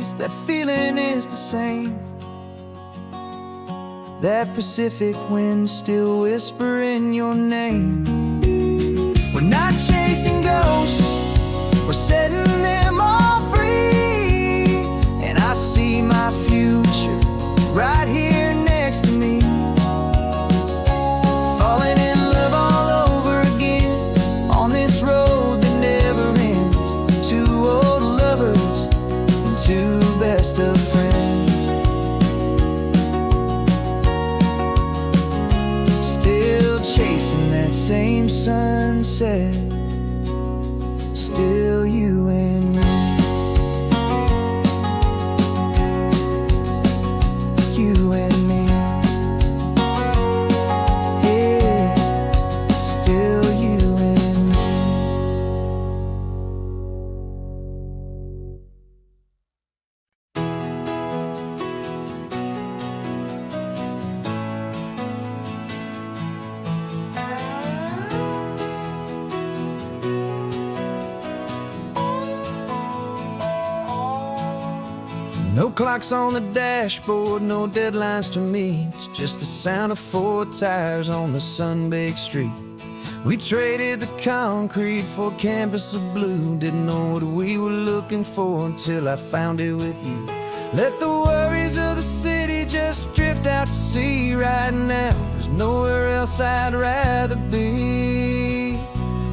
days, that feeling is the same. That Pacific wind still whispering your name. We're not chasing ghosts, we're setting them all free. And I see my future right here next to me, falling in love all over again on this road that never ends. Two old lovers and two best of friends, still chasing that same sunset. Still you and me, you and me. Yeah, still you and me. No clocks on the dashboard, no deadlines to meet. It's just the sound of 4 tires on the sun-baked street. We traded the concrete for a canvas of blue. Didn't know what we were looking for until I found it with you. Let the worries of the city just drift out to sea right now. There's nowhere else I'd rather be,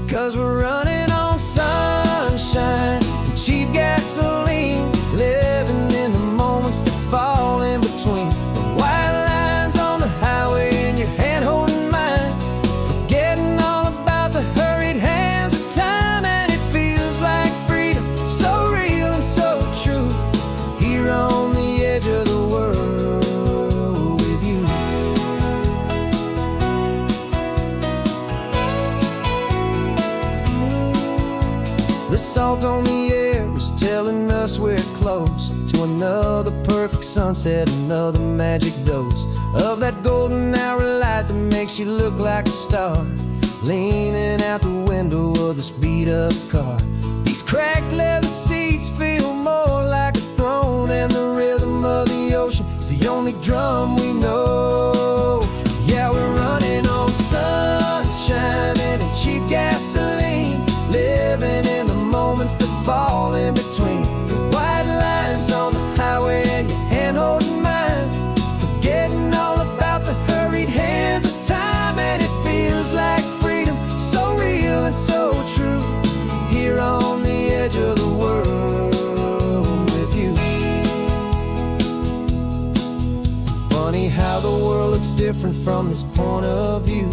'cause we're running on sunshine and cheap gasoline, living in the moments that fall in between the white lines on the highway and your hand holding mine, forgetting all about the hurried hands of time. And it feels like freedom, so real and so true, here on the edge of the world with you. The salt on the air is telling us we're close to another perfect sunset, another magic dose of that golden hour light that makes you look like a star, leaning out the window of this beat-up car. These cracked leather seats feel more like a throne, and the rhythm of the ocean is the only drum we know. Yeah, we're running on sunshine and cheap gasoline, living in the moments that fall in between the white lines on the highway and your hand holding mine, forgetting all about the hurried hands of time. And it feels like freedom, so real and so true, here on the edge of the world with you. Funny how the world looks different from this point of view.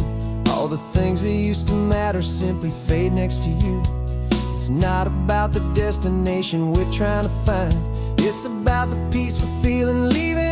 All the things that used to matter simply fade next to you. It's not about the destination we're trying to find, it's about the peace we're feeling leaving